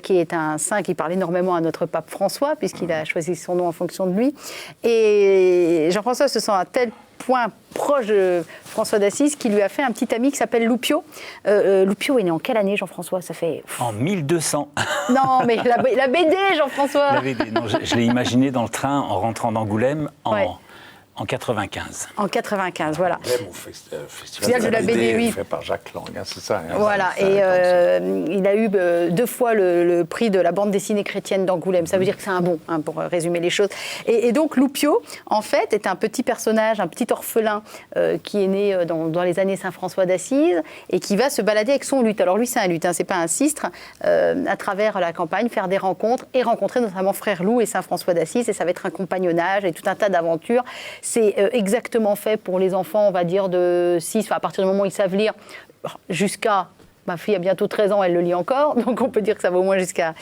qui est un saint qui parle énormément à notre pape François, puisqu'il a choisi son nom en fonction de lui. Et Jean-François se sent à tel point proche de François d'Assise qui lui a fait un petit ami qui s'appelle Loupio. Loupio est né en quelle année, Jean-François? Ça fait... En 1200. Non, mais la BD, Jean-François. La BD, non, je l'ai imaginé dans le train en rentrant d'Angoulême en 95. En 95, voilà. Angoulême au festival de la BD, oui. Fait par Jacques Lang, c'est ça. Voilà, il a eu 2 fois le prix de la bande dessinée chrétienne d'Angoulême. Ça veut dire que c'est un bon, pour résumer les choses. Et donc Loupio, en fait, est un petit personnage, un petit orphelin qui est né dans les années Saint-François d'Assise et qui va se balader avec son luth. Alors lui, c'est un luth, c'est pas un sistre, à travers la campagne, faire des rencontres et rencontrer notamment Frère Loup et Saint-François d'Assise. Et ça va être un compagnonnage et tout un tas d'aventures. C'est exactement fait pour les enfants, on va dire, de 6, à partir du moment où ils savent lire, jusqu'à Ma fille a bientôt 13 ans, elle le lit encore, donc on peut dire que ça va au moins jusqu'à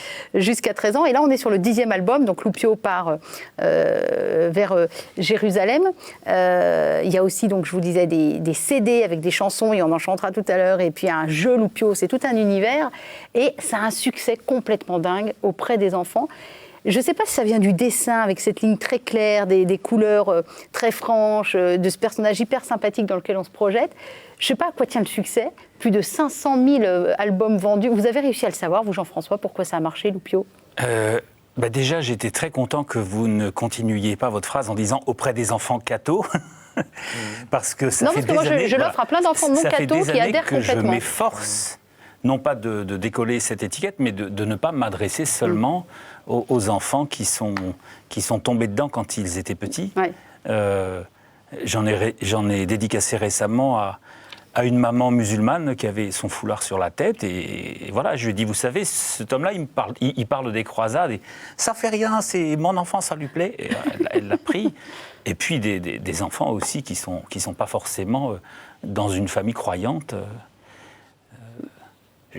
13 ans. Et là, on est sur le 10e album, donc Loupio part vers Jérusalem. Il y a aussi, donc, je vous disais, des CD avec des chansons, et on en chantera tout à l'heure, et puis un jeu Loupio, c'est tout un univers. Et ça a un succès complètement dingue auprès des enfants. Je ne sais pas si ça vient du dessin, avec cette ligne très claire, des couleurs très franches, de ce personnage hyper sympathique dans lequel on se projette. Je ne sais pas à quoi tient le succès. Plus de 500 000 albums vendus. Vous avez réussi à le savoir, vous, Jean-François, pourquoi ça a marché, Loupio ? Déjà, j'étais très content que vous ne continuiez pas votre phrase en disant « auprès des enfants cathos ». Parce que ça fait des années... Non, parce que moi, je l'offre à plein d'enfants non cathos qui adhèrent complètement. Ça fait des années que je m'efforce, non pas de décoller cette étiquette, mais de ne pas m'adresser seulement aux enfants qui sont tombés dedans quand ils étaient petits. Ouais. J'en ai dédicacé récemment à une maman musulmane qui avait son foulard sur la tête, et voilà, je lui ai dit, vous savez, cet homme-là, il parle des croisades, et ça fait rien, c'est mon enfant, ça lui plaît, et elle l'a pris. Et puis des enfants aussi qui sont pas forcément dans une famille croyante.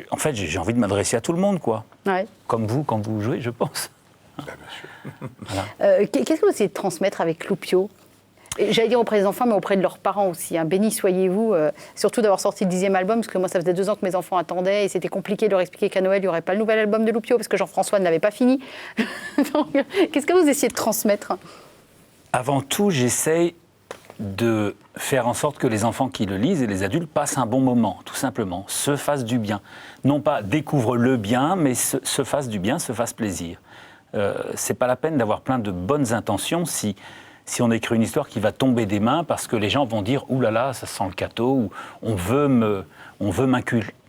En fait, j'ai envie de m'adresser à tout le monde, quoi. Ouais. Comme vous, quand vous jouez, je pense. Bien sûr. Voilà. Qu'est-ce que vous essayez de transmettre avec Loupio ? J'allais dire auprès des enfants, mais auprès de leurs parents aussi. Hein. Bénis soyez-vous, surtout d'avoir sorti le 10e album, parce que moi, ça faisait 2 ans que mes enfants attendaient, et c'était compliqué de leur expliquer qu'à Noël, il n'y aurait pas le nouvel album de Loupio, parce que Jean-François ne l'avait pas fini. Donc, qu'est-ce que vous essayez de transmettre ? Avant tout, j'essaye de faire en sorte que les enfants qui le lisent et les adultes passent un bon moment, tout simplement, se fassent du bien. Non pas découvrent le bien, mais se fassent du bien, se fassent plaisir. C'est pas la peine d'avoir plein de bonnes intentions si on écrit une histoire qui va tomber des mains parce que les gens vont dire « Ouh là là, ça sent le cateau » ou « On veut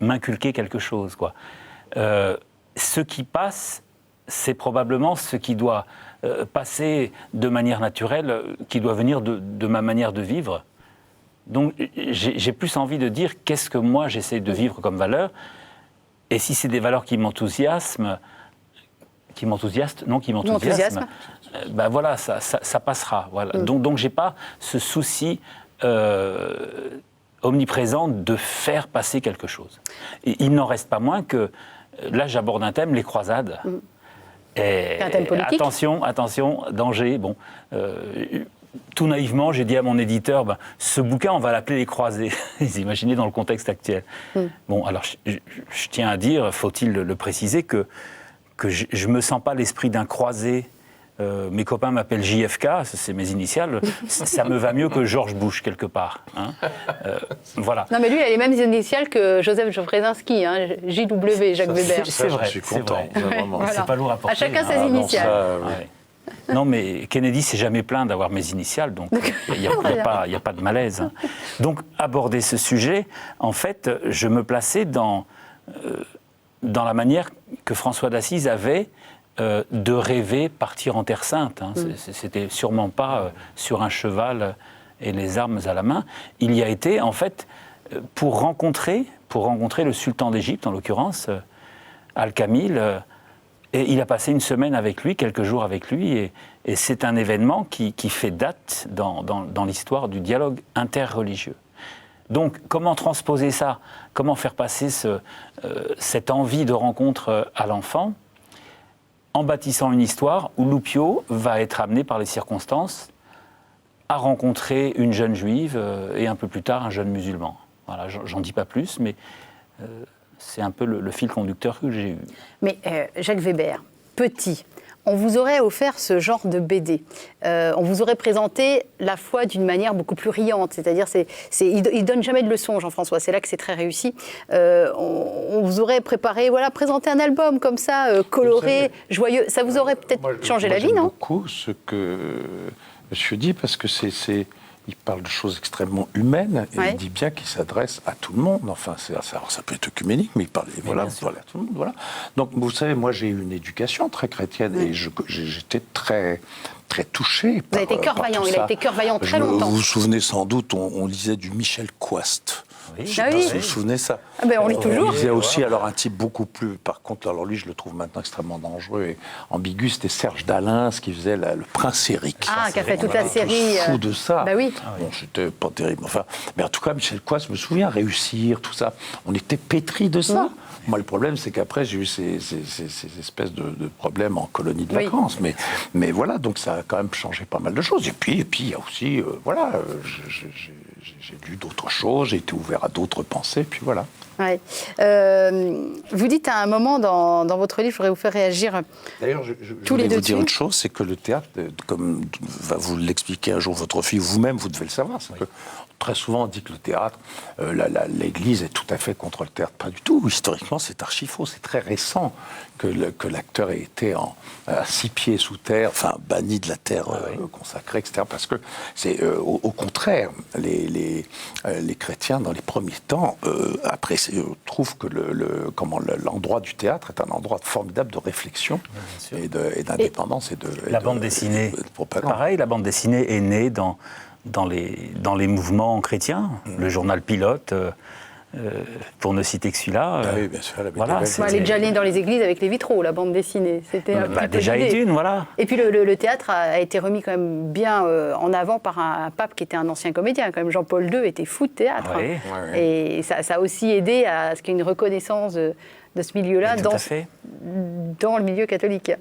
m'inculquer quelque chose ». Ce qui passe, c'est probablement ce qui doit passer de manière naturelle, qui doit venir de ma manière de vivre. Donc j'ai plus envie de dire qu'est-ce que moi j'essaie de vivre comme valeur, et si c'est des valeurs qui m'enthousiasment, ben voilà, ça passera. Voilà. Donc j'ai pas ce souci omniprésent de faire passer quelque chose. Et il n'en reste pas moins que, là j'aborde un thème, les croisades. Et un thème politique. Attention, danger. Bon, tout naïvement, j'ai dit à mon éditeur, ce bouquin, on va l'appeler Les Croisés. Vous imaginez dans le contexte actuel. Bon, alors je tiens à dire, faut-il le préciser, que je ne me sens pas l'esprit d'un croisé. Mes copains m'appellent JFK, c'est mes initiales. Ça me va mieux que George Bush, quelque part. Hein. Voilà. Non, mais lui, il a les mêmes initiales que Joseph Brzezinski, hein, JW, Jacques Weber. C'est vrai, je suis content. Voilà. C'est pas lourd à porter. À chacun ses initiales. Non, mais Kennedy s'est jamais plaint d'avoir mes initiales, donc il n'y a pas de malaise. Hein. Donc, aborder ce sujet, en fait, je me plaçais dans la manière que François d'Assise avait de rêver partir en Terre Sainte. Hein. C'était sûrement pas sur un cheval et les armes à la main. Il y a été, en fait, pour rencontrer le sultan d'Égypte, en l'occurrence, Al-Kamil, et il a passé une semaine avec lui, quelques jours avec lui, et c'est un événement qui fait date dans l'histoire du dialogue interreligieux. Donc, comment transposer ça ? Comment faire passer cette envie de rencontre à l'enfant ? En bâtissant une histoire où Loupio va être amené par les circonstances à rencontrer une jeune juive et un peu plus tard un jeune musulman. Voilà, j'en dis pas plus, mais c'est un peu le fil conducteur que j'ai eu. Mais Jacques Weber, petit, on vous aurait offert ce genre de BD. On vous aurait présenté la foi d'une manière beaucoup plus riante. C'est-à-dire, il ne donne jamais de leçons, Jean-François. C'est là que c'est très réussi. On vous aurait préparé, présenté un album comme ça, coloré, joyeux. Ça vous aurait peut-être changé la vie, non ? Beaucoup ce que monsieur dit, parce que il parle de choses extrêmement humaines, et il dit bien qu'il s'adresse à tout le monde. Enfin, ça peut être œcuménique, mais il parle à tout le monde. Voilà. Donc, vous savez, moi, j'ai eu une éducation très chrétienne, et j'étais très, très touché par, il a été cœur vaillant, il a été cœur vaillant très longtemps. Vous vous souvenez sans doute, on lisait du Michel Coast. Oui. Je sais Ah pas oui. si vous vous souvenez ça. Ah ben, on lit toujours. Il disait aussi, alors un type beaucoup plus, par contre, alors lui je le trouve maintenant extrêmement dangereux et ambigu, c'était Serge Dalins qui faisait le Prince Eric. Ah, qui a fait On toute la était tous série. fous de ça. Bah oui. Bon, c'était pas terrible. Enfin, mais en tout cas, Michel Coas, je me souviens, réussir, tout ça. On était pétris de ça. Moi, le problème, c'est qu'après, j'ai eu ces espèces de problèmes en colonie de Oui. vacances. Mais voilà, donc ça a quand même changé pas mal de choses. Et puis il y a aussi, voilà, j'ai lu d'autres choses, j'ai été ouvert à d'autres pensées, puis voilà. Ouais. Vous dites à un moment dans votre livre, je voudrais vous faire réagir. D'ailleurs, je Tous les voulais deux vous dire dessus. une chose, c'est que le théâtre, comme va vous l'expliquer un jour votre fille, vous-même, vous devez le savoir, c'est que très souvent on dit que le théâtre, l'Église est tout à fait contre le théâtre. Pas du tout. Historiquement, c'est archi faux. C'est très récent que l'acteur ait été à 6 pieds sous terre, enfin banni de la terre consacrée, etc. Parce que c'est au contraire, les chrétiens dans les premiers temps trouvent que l'endroit du théâtre est un endroit formidable de réflexion et d'indépendance et de La bande dessinée, de propagande. pareil, la bande dessinée est née dans les mouvements chrétiens. Le journal Pilote, pour ne citer que celui-là. Ah oui, bien sûr, la voilà, Belle et Elle est déjà née dans les églises avec les vitraux, la bande dessinée. C'était un petit peu déjà l'idée. est une, voilà. Et puis le théâtre a été remis quand même bien en avant par un pape qui était un ancien comédien. Quand même, Jean-Paul II était fou de théâtre. Oui. Et ça a aussi aidé à ce qu'il y ait une reconnaissance de ce milieu-là Tout à fait. dans le milieu catholique.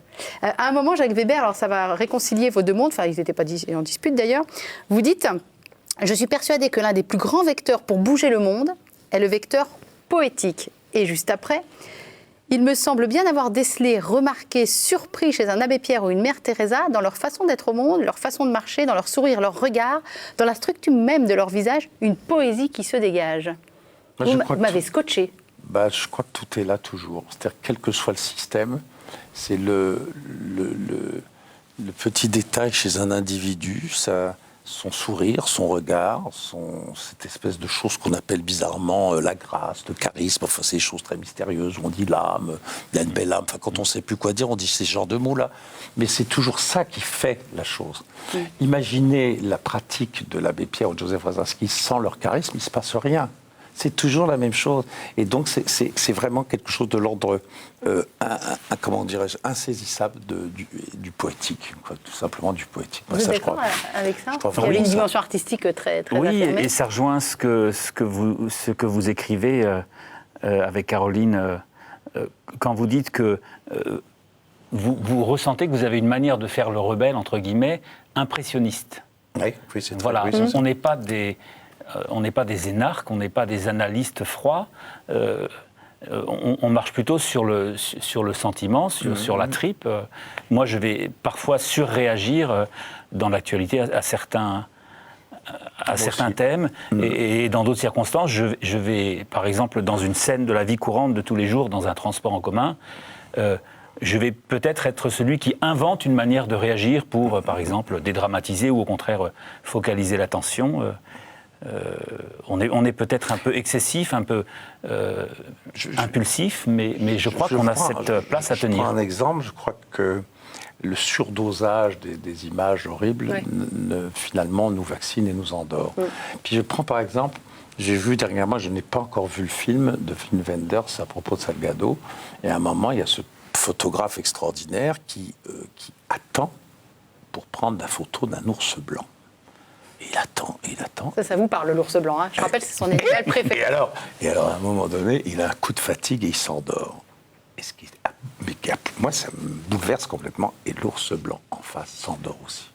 À un moment, Jacques Weber, alors ça va réconcilier vos deux mondes, enfin ils n'étaient pas en dispute d'ailleurs, vous dites « Je suis persuadé que l'un des plus grands vecteurs pour bouger le monde est le vecteur poétique. » Et juste après, « Il me semble bien avoir décelé, remarqué, surpris chez un abbé Pierre ou une mère Teresa dans leur façon d'être au monde, leur façon de marcher, dans leur sourire, leur regard, dans la structure même de leur visage, une poésie qui se dégage. » Moi, je crois Vous que m'avez scotché. je crois que tout est là toujours. C'est-à-dire, quel que soit le système, c'est le petit détail chez un individu, son sourire, son regard, cette espèce de chose qu'on appelle bizarrement la grâce, le charisme, enfin c'est des choses très mystérieuses, on dit l'âme, il y a une belle âme, enfin quand on ne sait plus quoi dire, on dit ces genres de mots-là. Mais c'est toujours ça qui fait la chose. Imaginez la pratique de l'abbé Pierre ou de Joseph Wazinski sans leur charisme, il ne se passe rien. C'est toujours la même chose. Et donc, c'est vraiment quelque chose de l'ordre, comment dirais-je, insaisissable du poétique, quoi, tout simplement du poétique. Vous êtes d'accord avec ça? je crois Il y avait une vraiment dimension artistique très Oui, affirmée. et ça rejoint ce que vous écrivez avec Caroline, quand vous dites que vous ressentez que vous avez une manière de faire le rebelle, entre guillemets, impressionniste. Oui, c'est très Voilà, oui, on n'est pas des... on n'est pas des énarques, on n'est pas des analystes froids. On marche plutôt sur le sentiment, sur la tripe. Moi, je vais parfois surréagir dans l'actualité à certains thèmes. Et dans d'autres circonstances, je vais, par exemple, dans une scène de la vie courante de tous les jours, dans un transport en commun, je vais peut-être être celui qui invente une manière de réagir pour, par exemple, dédramatiser ou au contraire focaliser l'attention. On est peut-être un peu excessif, un peu impulsif, mais je crois qu'on a cette place à tenir. Je prends un exemple, je crois que le surdosage des images horribles finalement nous vaccine et nous endort. Puis je prends par exemple, j'ai vu dernièrement, je n'ai pas encore vu le film de Wim Wenders à propos de Salgado, et à un moment il y a ce photographe extraordinaire qui attend pour prendre la photo d'un ours blanc. Il attend, il attend. Ça vous parle, l'ours blanc. Hein. Je rappelle, c'est son animal préféré. Et alors, à un moment donné, il a un coup de fatigue et il s'endort. Moi, ça me bouleverse complètement. Et l'ours blanc en face s'endort aussi.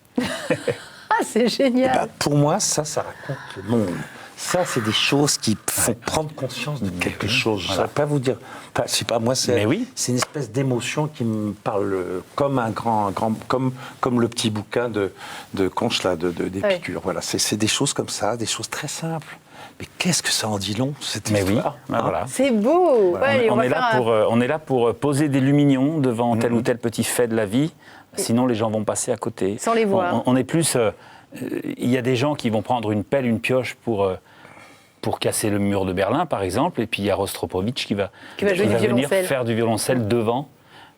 Ah, c'est génial. Pour moi, ça raconte le monde. Ça, c'est des choses qui font prendre conscience de quelque chose. Je ne saurais pas vous dire. Je sais pas, moi, c'est une espèce d'émotion qui me parle comme un comme le petit bouquin de Conche, là, d'Épicure. Voilà, c'est des choses comme ça, des choses très simples. Mais qu'est-ce que ça en dit long, cette histoire, voilà. C'est beau. Voilà. Ouais, on est là pour poser des lumignons devant tel ou tel petit fait de la vie. Sinon, les gens vont passer à côté. Sans les voir. On est plus... il y a des gens qui vont prendre une pelle, une pioche pour casser le mur de Berlin, par exemple, et puis il y a Rostropovitch qui va venir faire du violoncelle devant.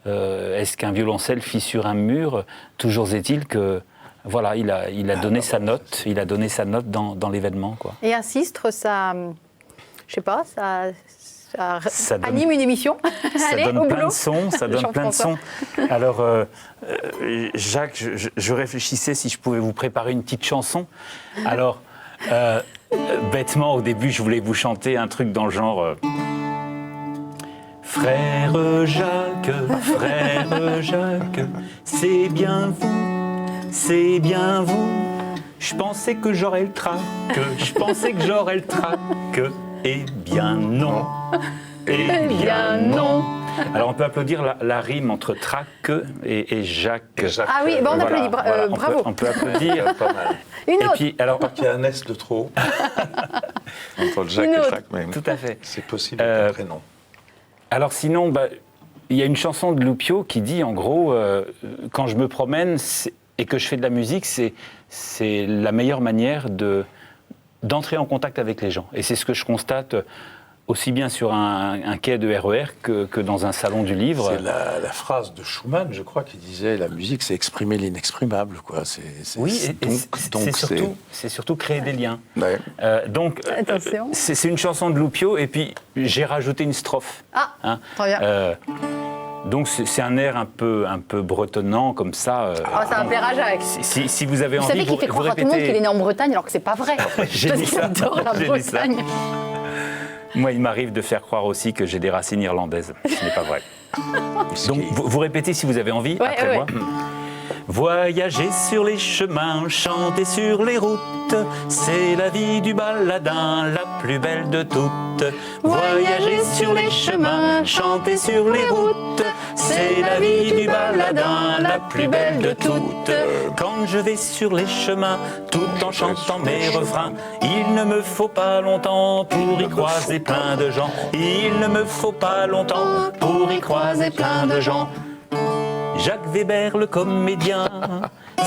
Est-ce qu'un violoncelle fissure un mur? Toujours est-il que, voilà, il a donné sa note, dans l'événement, quoi. Et un sistre, ça je sais pas, ça donne- anime une émission. Ça Allez, donne au plein boulot. de sons, ça donne plein de Jean-François. sons. Alors, Jacques, je réfléchissais si je pouvais vous préparer une petite chanson. Alors, bêtement, au début, je voulais vous chanter un truc dans le genre... Frère Jacques, c'est bien vous. Je pensais que j'aurais le trac, eh bien non. Eh bien non. Alors on peut applaudir la rime entre trac et Jacques. Ah oui, on applaudit, bravo. On peut applaudir. Pas mal. Une Et autre. puis, alors, Qu'il y a un S de trop. Entre Jacques Une et autre. Jacques même. tout à fait. C'est possible avec un prénom. Alors sinon, il y a une chanson de Loupio qui dit en gros, quand je me promène et que je fais de la musique, c'est la meilleure manière d'entrer en contact avec les gens. Et c'est ce que je constate aussi bien sur un quai de RER que dans un salon du livre. C'est la phrase de Schumann, je crois, qui disait la musique, c'est exprimer l'inexprimable, quoi. Oui, donc c'est surtout créer des liens. Ouais. Donc, Attention. c'est une chanson de Loupio, et puis j'ai rajouté une strophe. Ah, très bien. Donc c'est un air un peu bretonnant comme ça. Ça va plaire à Jacques. Si vous avez Vous envie, savez qu'il fait vous croire à tout le monde répétez. qu'il est né en Bretagne alors que c'est pas vrai. J'ai Parce dit qu'il ça. adore la J'ai dit ça. Bretagne. Moi, il m'arrive de faire croire aussi que j'ai des racines irlandaises. Ce n'est pas vrai. Donc vous répétez si vous avez envie Ouais, après ouais. moi. Voyager sur les chemins, chanter sur les routes, c'est la vie du baladin, la plus belle de toutes. Voyager sur les chemins, chanter sur les routes, c'est la vie du baladin, la plus belle de toutes. Quand je vais sur les chemins, tout en chantant mes refrains, il ne me faut pas longtemps pour y croiser plein de gens. Il ne me faut pas longtemps pour y croiser plein de gens. Jacques Weber, le comédien,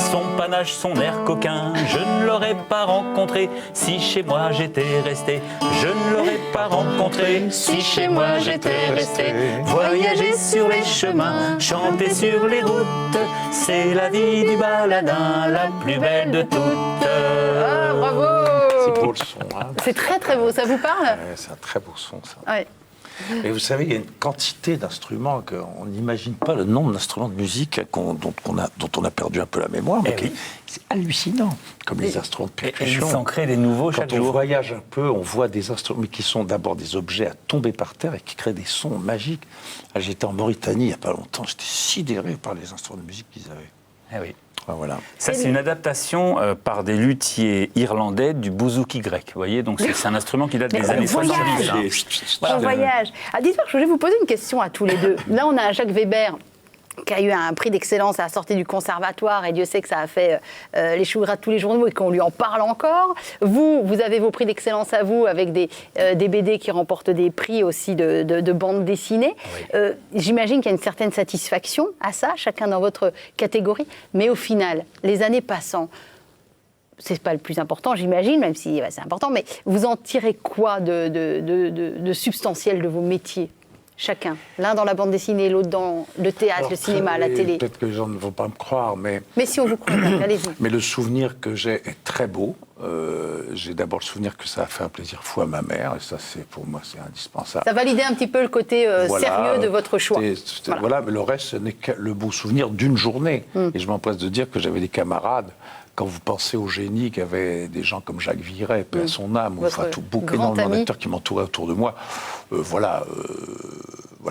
son panache, son air coquin, je ne l'aurais pas rencontré si chez moi j'étais resté. Je ne l'aurais pas rencontré si chez moi j'étais resté. Voyager sur les chemins, chanter sur les routes, c'est la vie du baladin, la plus belle de toutes. Ah, bravo. C'est beau le son, hein. C'est très très beau, ça vous parle? Ouais, c'est un très beau son, ça. Ouais. Et vous savez, il y a une quantité d'instruments qu'on n'imagine pas le nombre d'instruments de musique dont on a perdu un peu la mémoire. Mais oui. c'est hallucinant, comme les instruments de Et ils percussion. s'en créent des nouveaux chaque Quand on jour. voyage un peu, on voit des instruments qui sont d'abord des objets à tomber par terre et qui créent des sons magiques. Ah, j'étais en Mauritanie il n'y a pas longtemps, j'étais sidéré par les instruments de musique qu'ils avaient. Eh oui. Ah, voilà. Ça, c'est une adaptation par des luthiers irlandais du bouzouki grec. Vous voyez, donc c'est un instrument qui date Mais des on années voyage. 70. hein. On voyage. Ah, dites-moi, je voulais vous poser une question à tous les deux. Là, on a un Jacques Weber qui a eu un prix d'excellence à la sortie du conservatoire, et Dieu sait que ça a fait les choux gras de tous les journaux et qu'on lui en parle encore. Vous avez vos prix d'excellence à vous avec des BD qui remportent des prix aussi de bande dessinée. Oui. J'imagine qu'il y a une certaine satisfaction à ça, chacun dans votre catégorie. Mais au final, les années passant, c'est pas le plus important, j'imagine, même si c'est important, mais vous en tirez quoi de substantiel de vos métiers, chacun? L'un dans la bande dessinée, l'autre dans le théâtre, Alors, le cinéma, la télé. Peut-être que les gens ne vont pas me croire, mais Mais si on vous croit, allez-y. Mais le souvenir que j'ai est très beau. J'ai d'abord le souvenir que ça a fait un plaisir fou à ma mère, et ça, pour moi, c'est indispensable. Ça validait un petit peu le côté Voilà, sérieux de votre choix. Voilà, mais le reste, ce n'est que le beau souvenir d'une journée. Et je m'empresse de dire que j'avais des camarades. Quand vous pensez au génie qu'avaient des gens comme Jacques Villeray, paix à son âme, ou Votre enfin tout beaucoup grand énormément ami. d'acteurs qui m'entouraient autour de moi, voilà,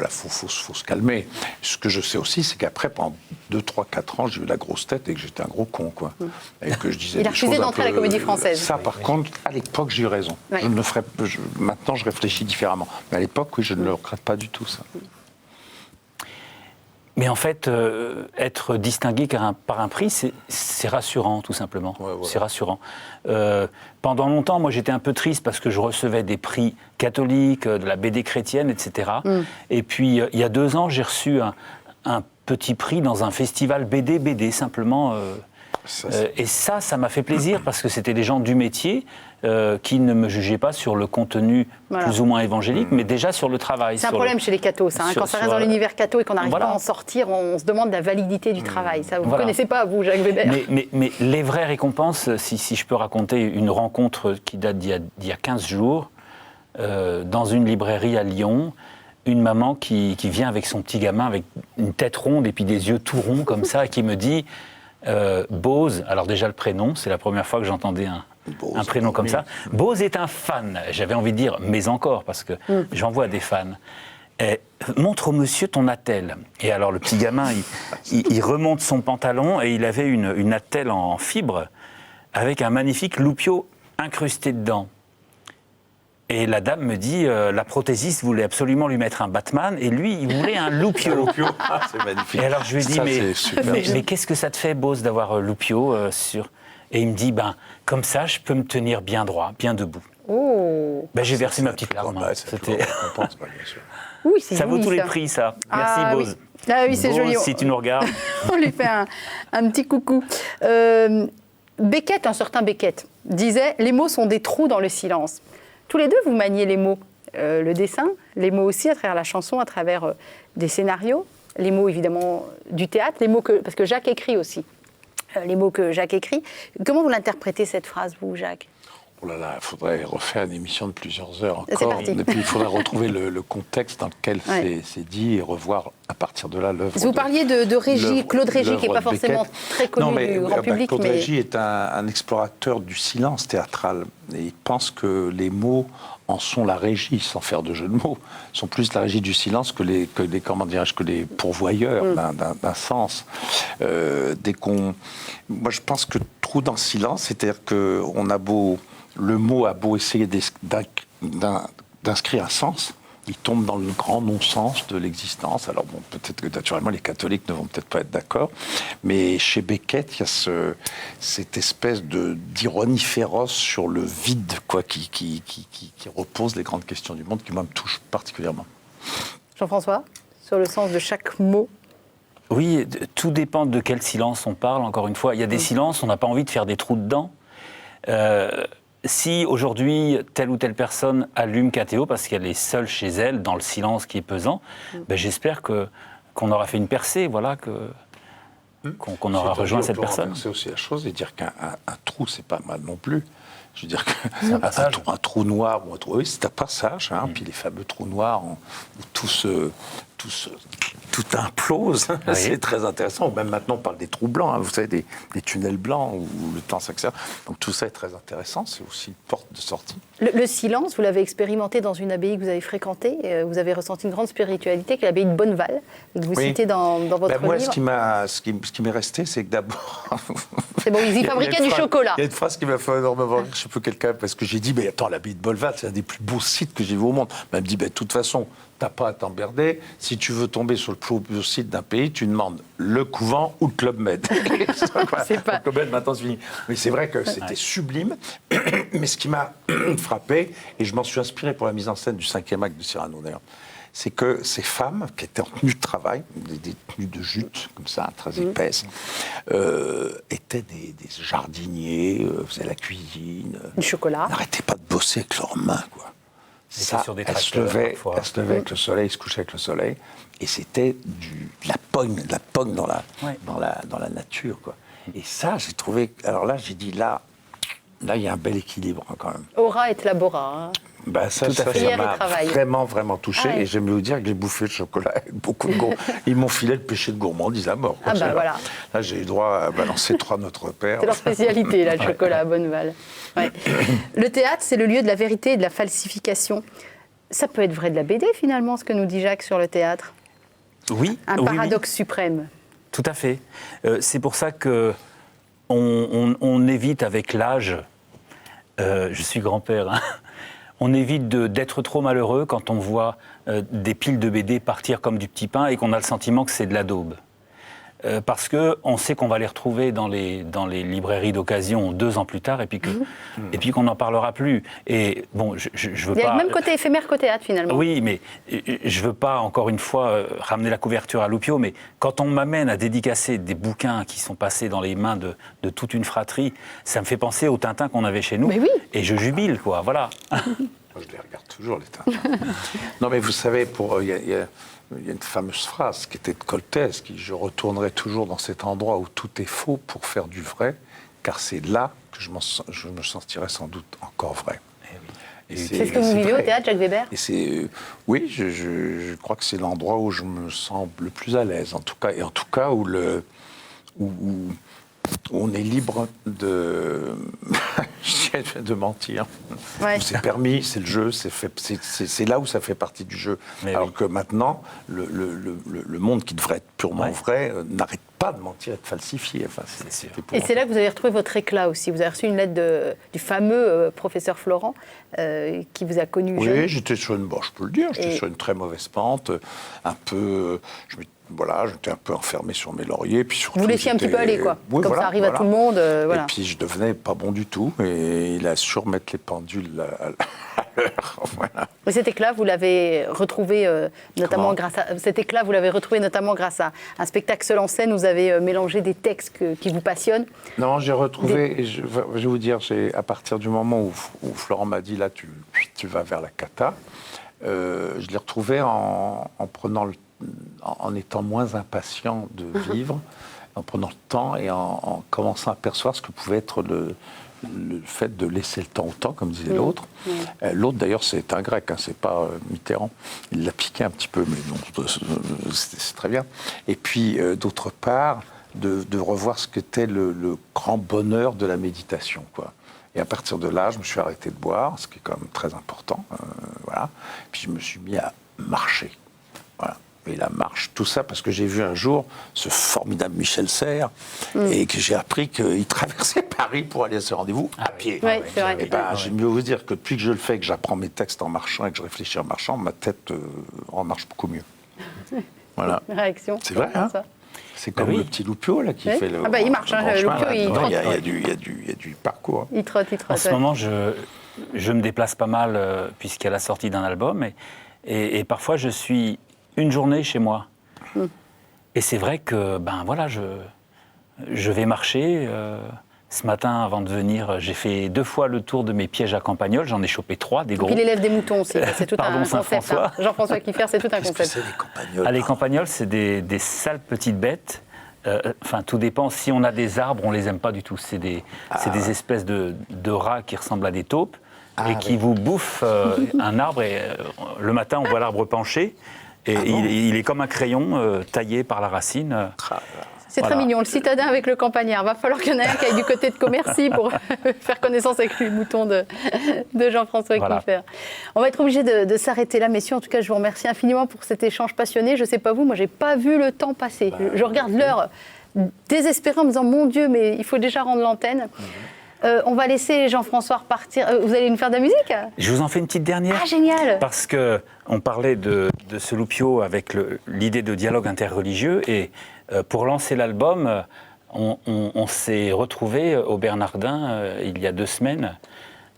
faut se calmer. Ce que je sais aussi, c'est qu'après, pendant 2, 3, 4 ans, j'ai eu la grosse tête et que j'étais un gros con, quoi. Et que je disais Il a des refusé choses un d'entrer à la peu- Comédie Française. Ça, par contre, à l'époque, j'ai eu raison. Ouais. Je ne le ferai, maintenant, je réfléchis différemment. Mais à l'époque, oui, je ne le regrette pas du tout, ça. Mais en fait, être distingué par un prix, c'est rassurant, tout simplement. Ouais, ouais. C'est rassurant. Pendant longtemps, moi, j'étais un peu triste parce que je recevais des prix catholiques, de la BD chrétienne, etc. Et puis, il y a 2 ans, j'ai reçu un petit prix dans un festival BD, simplement. Et ça m'a fait plaisir parce que c'était des gens du métier qui ne me jugeaient pas sur le contenu Voilà. plus ou moins évangélique, mais déjà sur le travail. C'est un sur problème le- chez les cathos, ça. sur- Quand ça sur- reste dans l'univers catho et qu'on n'arrive Voilà. pas à en sortir, on se demande la validité du travail. Ça, vous ne Voilà. connaissez pas, vous, Jacques Weber. Mais les vraies récompenses, si je peux raconter une rencontre qui date d'il y a 15 jours, dans une librairie à Lyon, une maman qui vient avec son petit gamin, avec une tête ronde et puis des yeux tout ronds comme ça, et qui me dit Bose, alors déjà le prénom, c'est la première fois que j'entendais un prénom comme ça. Bose est un fan. J'avais envie de dire, mais encore, parce que j'en vois des fans. Montre au monsieur ton attelle. Et alors le petit gamin, il remonte son pantalon et il avait une attelle en fibre avec un magnifique loupio incrusté dedans. Et la dame me dit, la prothésiste voulait absolument lui mettre un Batman et lui, il voulait un loupio. C'est magnifique. Et alors je lui ai dit, mais qu'est-ce que ça te fait, Bose, d'avoir loupio sur... Et il me dit, comme ça, je peux me tenir bien droit, bien debout. Oh. J'ai versé ma petite larme. C'était... bien sûr. Oui, c'est ça vaut joli, tous les ça. prix, ça. Merci, Bose. Oui. Ah oui, c'est Bose, joli. Si tu nous regardes. On lui fait un petit coucou. Beckett, un certain Beckett, disait « Les mots sont des trous dans le silence ». Tous les deux, vous maniez les mots. Le dessin, les mots aussi à travers la chanson, à travers des scénarios, les mots évidemment du théâtre, les mots parce que Jacques écrit aussi, les mots que Jacques écrit. Comment vous l'interprétez cette phrase, vous, Jacques ? Oh là là, il faudrait refaire une émission de plusieurs heures C'est encore. parti. Et puis il faudrait retrouver le contexte dans lequel c'est dit et revoir à partir de là l'œuvre. Vous parliez de Régis, Claude Régis, qui n'est pas forcément très connu du grand public. Claude Régis est un explorateur du silence théâtral. Et il pense que les mots en sont la régie, sans faire de jeu de mots, sont plus la régie du silence que les pourvoyeurs d'un sens. Moi, je pense que trou dans le silence, c'est-à-dire qu'on a le mot a beau essayer d'inscrire un sens, il tombe dans le grand non-sens de l'existence. Alors bon, peut-être que naturellement les catholiques ne vont peut-être pas être d'accord, mais chez Beckett, il y a cette espèce d'ironie féroce sur le vide, quoi, qui repose les grandes questions du monde, qui moi me touche particulièrement. Jean-François, sur le sens de chaque mot. Oui, tout dépend de quel silence on parle, encore une fois. Il y a des silences, on n'a pas envie de faire des trous dedans. Si aujourd'hui, telle ou telle personne allume KTO parce qu'elle est seule chez elle, dans le silence qui est pesant, j'espère qu'on aura fait une percée, voilà, qu'on aura rejoint cette personne. C'est aussi la chose, et dire qu'un trou, c'est pas mal non plus. Je veux dire qu'un trou noir, oui, c'est un passage, puis les fameux trous noirs où tout implose, oui. C'est très intéressant. Ou même maintenant, on parle des trous blancs, vous savez, des tunnels blancs où le temps s'accélère. Donc tout ça est très intéressant, c'est aussi une porte de sortie. Le silence, vous l'avez expérimenté dans une abbaye que vous avez fréquentée, vous avez ressenti une grande spiritualité, qui est l'abbaye de Bonneval, que vous citez dans votre livre. Moi, ce qui m'est resté, c'est que d'abord... C'est bon, ils y fabriquaient du chocolat. Il y a une phrase qui m'a fait énormément rire, je sais plus quelqu'un, parce que j'ai dit, mais attends, l'abbaye de Bonneval, c'est un des plus beaux sites que j'ai vu au monde. Elle me dit, de toute façon, t'as pas à t'emmerder. Si tu veux tomber sur le plus beau site d'un pays, tu demandes le couvent ou le Club Med. C'est pas... Le Club Med, maintenant, c'est fini. Mais c'est vrai que c'était sublime. Mais ce qui m'a frappé, et je m'en suis inspiré pour la mise en scène du 5e acte de Cyrano, d'ailleurs, c'est que ces femmes, qui étaient en tenue de travail, des tenues de jute, comme ça, très épaisses, étaient des jardiniers, faisaient la cuisine. Du chocolat. N'arrêtaient pas de bosser avec leurs mains, quoi. Ça, sur des elle se levait avec le soleil, se couchait avec le soleil, et c'était de la pogne dans la nature, quoi. Et ça, j'ai trouvé... Alors là, j'ai dit, là, il y a un bel équilibre, quand même. Ora et labora. Ça m'a vraiment, vraiment touché. Et j'aime vous dire que j'ai bouffé le chocolat avec beaucoup de goût. Ils m'ont filé le péché de gourmandise à mort. Voilà. Là, j'ai eu droit à balancer 3 Notre Père. C'est leur spécialité, là, le chocolat à Bonneval. Ouais. Le théâtre, c'est le lieu de la vérité et de la falsification. Ça peut être vrai de la BD, finalement, ce que nous dit Jacques sur le théâtre. Oui. Un paradoxe suprême. Tout à fait. C'est pour ça que on évite avec l'âge... je suis grand-père, hein. On évite d'être trop malheureux quand on voit des piles de BD partir comme du petit pain et qu'on a le sentiment que c'est de la daube. Parce qu'on sait qu'on va les retrouver dans les librairies d'occasion 2 ans plus tard et puis qu'on n'en parlera plus. Et bon, je veux pas... Il y a le même côté éphémère qu'au théâtre, finalement. Oui, mais je veux pas, encore une fois, ramener la couverture à Loupio, mais quand on m'amène à dédicacer des bouquins qui sont passés dans les mains de toute une fratrie, ça me fait penser aux Tintins qu'on avait chez nous. Mais oui. Et je jubile, quoi, voilà. Moi, je les regarde toujours, les Tintins. Non, mais vous savez, il y a une fameuse phrase qui était de Coltès, qui je retournerai toujours dans cet endroit où tout est faux pour faire du vrai, car c'est là que je me sentirai sans doute encore vrai. C'est ce que vous vivez au théâtre, Jacques Weber? Et oui, je crois que c'est l'endroit où je me sens le plus à l'aise, en tout cas, et en tout cas où on est libre de mentir. Ouais. C'est permis, c'est le jeu, c'est là où ça fait partie du jeu. Mais alors oui. que maintenant, le monde qui devrait être purement vrai n'arrête pas de mentir et de falsifier. Enfin, et c'est là que vous avez retrouvé votre éclat aussi. Vous avez reçu une lettre du fameux professeur Florent qui vous a connu jeune. Oui, j'étais sur je peux le dire, j'étais sur une très mauvaise pente, un peu... j'étais un peu enfermé sur mes lauriers. Puis surtout, vous laissiez un petit peu aller, quoi. Oui, comme ça arrive à tout le monde. Voilà. Et puis je devenais pas bon du tout, et il a su remettre les pendules à l'heure. Voilà. Et cet éclat, vous l'avez retrouvé notamment grâce à un spectacle seul en scène. Vous avez mélangé des textes qui vous passionnent. Non, j'ai retrouvé, je vais vous dire, à partir du moment où Florent m'a dit, là, tu vas vers la cata, je l'ai retrouvé en étant moins impatient de vivre, en prenant le temps et en commençant à percevoir ce que pouvait être le fait de laisser le temps au temps, comme disait l'autre. L'autre, d'ailleurs, c'est un grec, c'est pas Mitterrand. Il l'a piqué un petit peu, mais bon, c'est très bien. Et puis, d'autre part, de revoir ce qu'était le grand bonheur de la méditation, quoi. Et à partir de là, je me suis arrêté de boire, ce qui est quand même très important. Voilà. Puis je me suis mis à marcher. Voilà. Et la marche, tout ça, parce que j'ai vu un jour ce formidable Michel Serres et que j'ai appris qu'il traversait Paris pour aller à ce rendez-vous à pied. Oui, c'est vrai. Et j'ai mieux vous dire que depuis que je le fais, que j'apprends mes textes en marchant et que je réfléchis en marchant, ma tête en marche beaucoup mieux. Voilà. Réaction. C'est vrai, hein? C'est comme le petit Loupio là, qui fait le. Ah bah il marche, le Loupio, il trotte. Il y a du parcours. Il trotte. En ce moment, je me déplace pas mal puisqu'il y a la sortie d'un album et parfois je suis une journée chez moi. Et c'est vrai que je vais marcher. Ce matin, avant de venir, j'ai fait 2 fois le tour de mes pièges à campagnols. J'en ai chopé 3, des gros. Et puis l'élève des moutons aussi. C'est tout Pardon, un concept. Hein. Jean-François Kiffer, c'est tout un concept. Qu'est-ce que c'est les campagnols? Les campagnols, c'est des sales petites bêtes. Enfin, tout dépend. Si on a des arbres, on les aime pas du tout. C'est des espèces de rats qui ressemblent à des taupes et qui vous bouffent un arbre. Et le matin, on voit l'arbre penché. Et il est comme un crayon taillé par la racine. C'est très mignon, le citadin avec le campagnard. Va falloir qu'il y en ait un qui aille du côté de Commercy pour faire connaissance avec les moutons de Jean-François Kiffer. On va être obligé de s'arrêter là, messieurs. En tout cas, je vous remercie infiniment pour cet échange passionné. Je ne sais pas vous, moi, je n'ai pas vu le temps passer. Je regarde l'heure désespérée en me disant, mon Dieu, mais il faut déjà rendre l'antenne. On va laisser Jean-François repartir. Vous allez nous faire de la musique? Je vous en fais une petite dernière. Ah, génial! Parce qu'on parlait de ce Loupio avec l'idée de dialogue interreligieux. Et pour lancer l'album, on s'est retrouvés au Bernardin il y a 2 semaines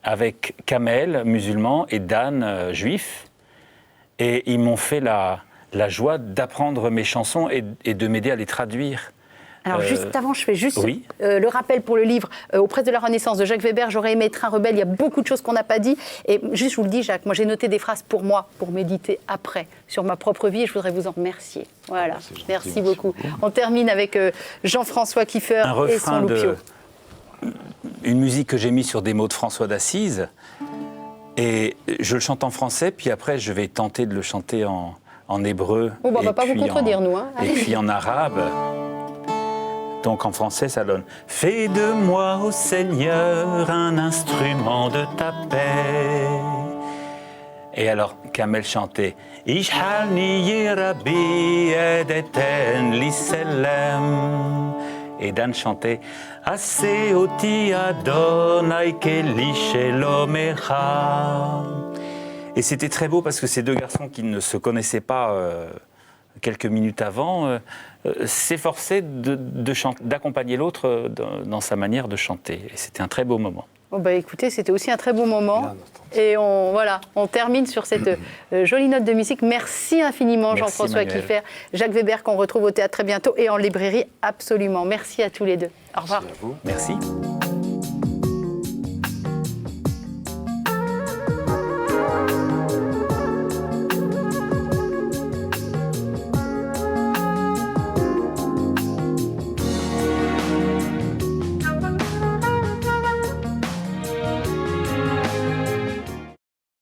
avec Kamel, musulman, et Dan, juif. Et ils m'ont fait la joie d'apprendre mes chansons et de m'aider à les traduire. Alors, juste avant, je fais juste le rappel pour le livre Aux presses de la Renaissance de Jacques Weber. J'aurais aimé être un rebelle. Il y a beaucoup de choses qu'on n'a pas dit. Et juste, je vous le dis, Jacques, moi, j'ai noté des phrases pour moi, pour méditer après sur ma propre vie. Et je voudrais vous en remercier. Voilà. Merci beaucoup. On termine avec Jean-François Kiffer et son Loupio. Une musique que j'ai mise sur des mots de François d'Assise. Et je le chante en français, puis après, je vais tenter de le chanter en hébreu. On ne va pas vous contredire, nous. Hein. Et puis en arabe. Donc en français, ça donne « Fais de moi, ô Seigneur, un instrument de ta paix ». Et alors, Kamel chantait « Ij'alni Rabbi edeten li selem ». Et Dan chantait « Aseh oti Adonai keli shelomecha ». Et c'était très beau parce que ces 2 garçons qui ne se connaissaient pas quelques minutes avant s'efforçaient d'accompagner l'autre dans sa manière de chanter. Et c'était un très beau moment. Oh bah écoutez, c'était aussi un très beau moment. Et on termine sur cette jolie note de musique. Merci infiniment, Jean-François Kiffer, Jacques Weber, qu'on retrouve au théâtre très bientôt et en librairie absolument. Merci à tous les deux. Au revoir. Merci à vous. Merci.